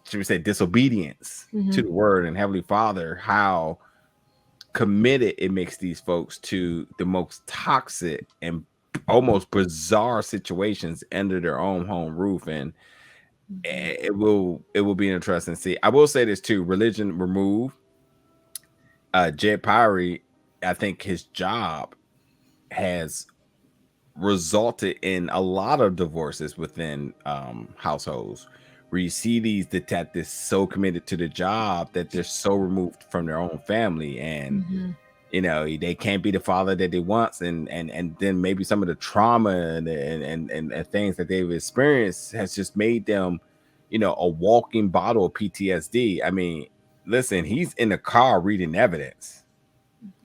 should we say, disobedience to the word and Heavenly Father, how committed it makes these folks to the most toxic and almost bizarre situations under their own home roof. And it will be interesting to see. I will say this too: religion removed. Jed Pyre, I think his job has resulted in a lot of divorces within households where you see these detectives so committed to the job that they're so removed from their own family, and they can't be the father that they want, and then maybe some of the trauma and things that they've experienced has just made them a walking bottle of PTSD. I mean, listen, he's in the car reading evidence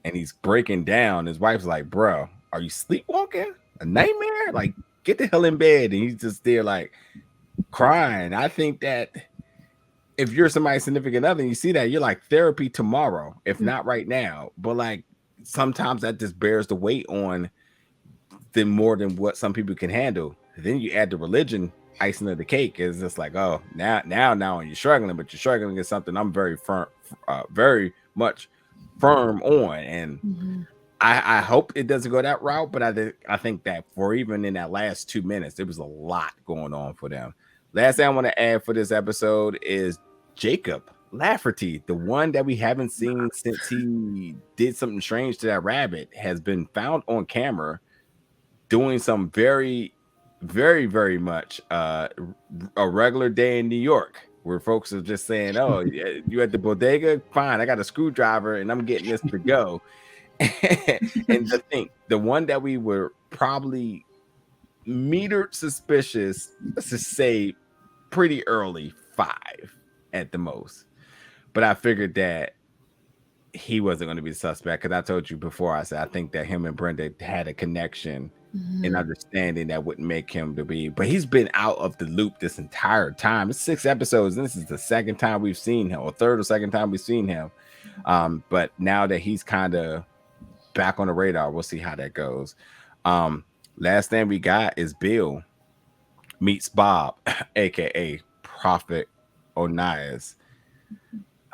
and he's breaking down. His wife's like, bro, are you sleepwalking? A nightmare? Like, get the hell in bed. And he's just there like crying. I think that if you're somebody's significant other and you see that, you're like, therapy tomorrow, if not right now. But like sometimes that just bears the weight on them more than what some people can handle. Then you add the religion icing of the cake. Is just like, oh, now you're struggling, but you're struggling against something I'm very firm, very much firm on. And I hope it doesn't go that route, but I think that for even in that last 2 minutes, there was a lot going on for them. Last thing I want to add for this episode is Jacob Lafferty, the one that we haven't seen since he did something strange to that rabbit, has been found on camera doing some very, very, very much a regular day in New York, where folks are just saying, oh, you at the bodega? Fine, I got a screwdriver and I'm getting this to go. And the one that we were probably metered suspicious, let's just say pretty early, 5 at the most. But I figured that he wasn't going to be the suspect because I told you before, I said I think that him and Brenda had a connection and understanding that wouldn't make him to be. But he's been out of the loop this entire time. It's 6 episodes, and this is the second time we've seen him, or third or second time we've seen him. But now that he's kind of back on the radar, we'll see how that goes. Last thing we got is Bill meets Bob, aka Prophet Onias.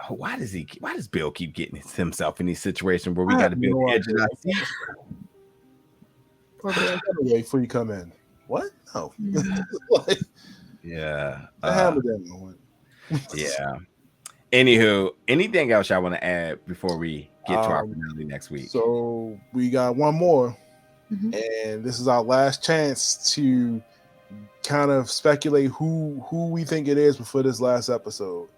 Why does Bill keep getting himself in these situations where we got to be on the edge of our seat? Wait before you come in. What? No. Yeah. Yeah. Anywho, anything else y'all want to add before we get to our finale next week? So we got one more, and this is our last chance to kind of speculate who we think it is before this last episode.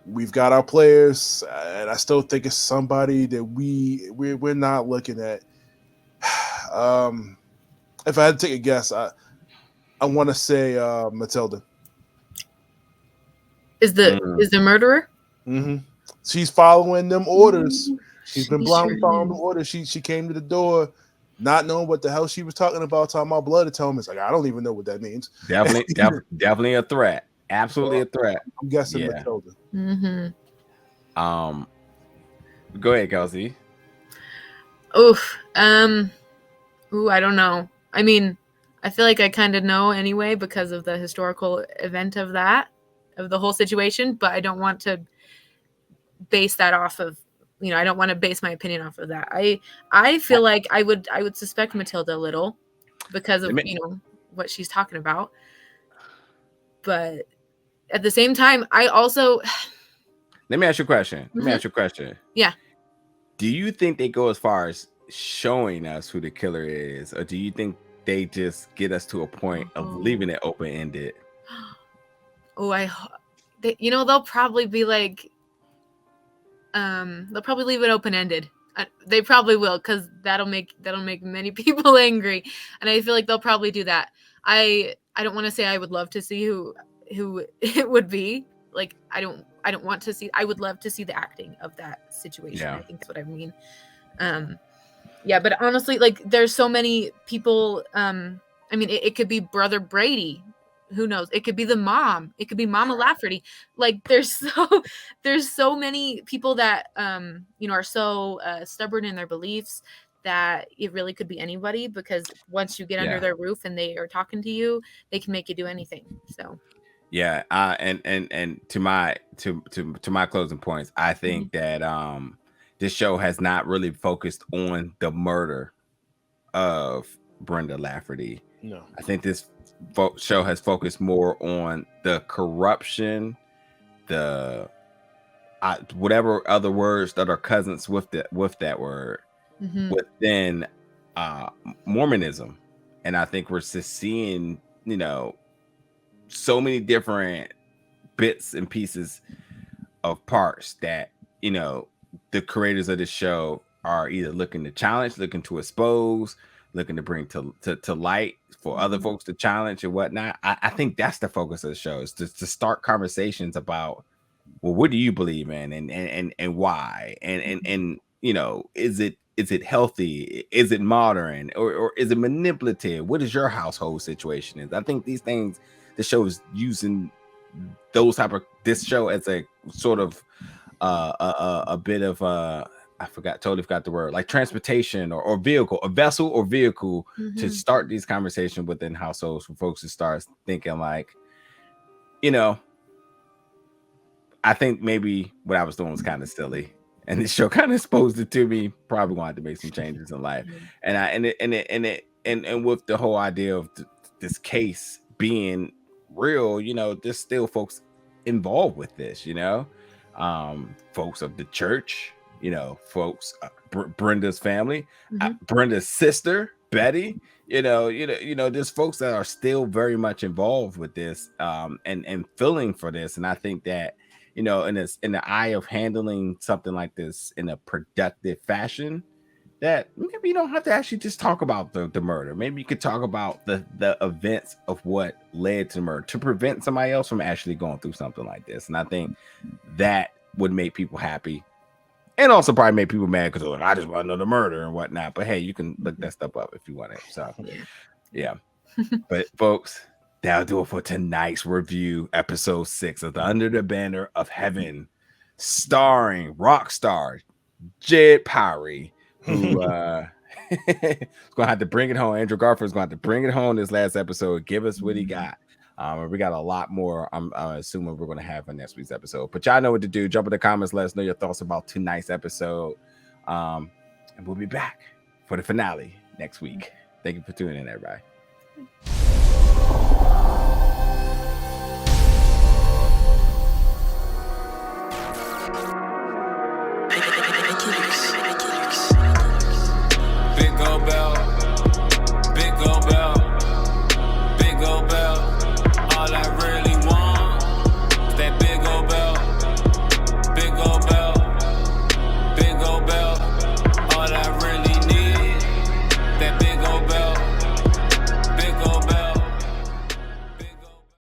We've got our players, and I still think it's somebody that we're not looking at. If I had to take a guess, I want to say Matilda. Is the murderer? She's following them orders. She's been blindly following the orders. She came to the door, not knowing what the hell she was talking about blood atonement. It's like, I don't even know what that means. Definitely a threat. Absolutely a threat. I'm guessing Matilda. Go ahead, Kelsey. Oof. I don't know. I mean, I feel like I kind of know anyway because of the historical event of the whole situation, but I don't want to base that off of, I don't want to base my opinion off of that. I feel like I would suspect Matilda a little because of, what she's talking about. But at the same time, I also... Let me ask you a question. Yeah. Do you think they go as far as showing us who the killer is, or do you think they just get us to a point of leaving it open-ended? They'll probably be like, they'll probably leave it open-ended They probably will, because that'll make many people angry, and I feel like they'll probably do that. I don't want to say I would love to see who it would be. Like I don't want to see. I would love to see the acting of that situation. Yeah. I think that's what I mean. Yeah, but honestly, like there's so many people. I mean, it could be Brother Brady. Who knows? It could be the mom. It could be Mama Lafferty. Like there's so many people that are so stubborn in their beliefs that it really could be anybody, because once you get under their roof and they are talking to you, they can make you do anything. So yeah, and to my closing points, I think that this show has not really focused on the murder of Brenda Lafferty. No, I think this show has focused more on the corruption, the whatever other words that are cousins with that word within Mormonism, and I think we're just seeing so many different bits and pieces of parts that the creators of the show are either looking to challenge, looking to expose, looking to bring to light for other folks to challenge and whatnot. I think that's the focus of the show, is to start conversations about, well, what do you believe in, and why, and is it healthy, is it modern, or is it manipulative? What is your household situation is? I think these things, the show is using those this show as a sort of a bit of totally forgot the word, like transportation or vehicle, a vessel or vehicle to start these conversations within households for folks to start thinking like, I think maybe what I was doing was kind of silly, and this show kind of exposed it to me. Probably wanted to make some changes in life, and with the whole idea of this case being real, there's still folks involved with this, folks of the church, folks, Brenda's family, Brenda's sister Betty, there's folks that are still very much involved with this, and feeling for this. And I think that in the eye of handling something like this in a productive fashion, that maybe you don't have to actually just talk about the murder. Maybe you could talk about the events of what led to the murder to prevent somebody else from actually going through something like this. And I think that would make people happy, and also probably make people mad because I just want to know the murder and whatnot. But hey, you can look that stuff up if you want it. So yeah. But folks, that'll do it for tonight's review, episode 6 of the Under the Banner of Heaven, starring rock star Jed Pyre, who is gonna have to bring it home. Andrew Garfield's gonna have to bring it home this last episode, give us what he got. We got a lot more, I'm assuming we're gonna have in next week's episode. But y'all know what to do. Jump in the comments, let us know your thoughts about tonight's episode, and we'll be back for the finale next week. Thank you for tuning in, everybody. Big old bell.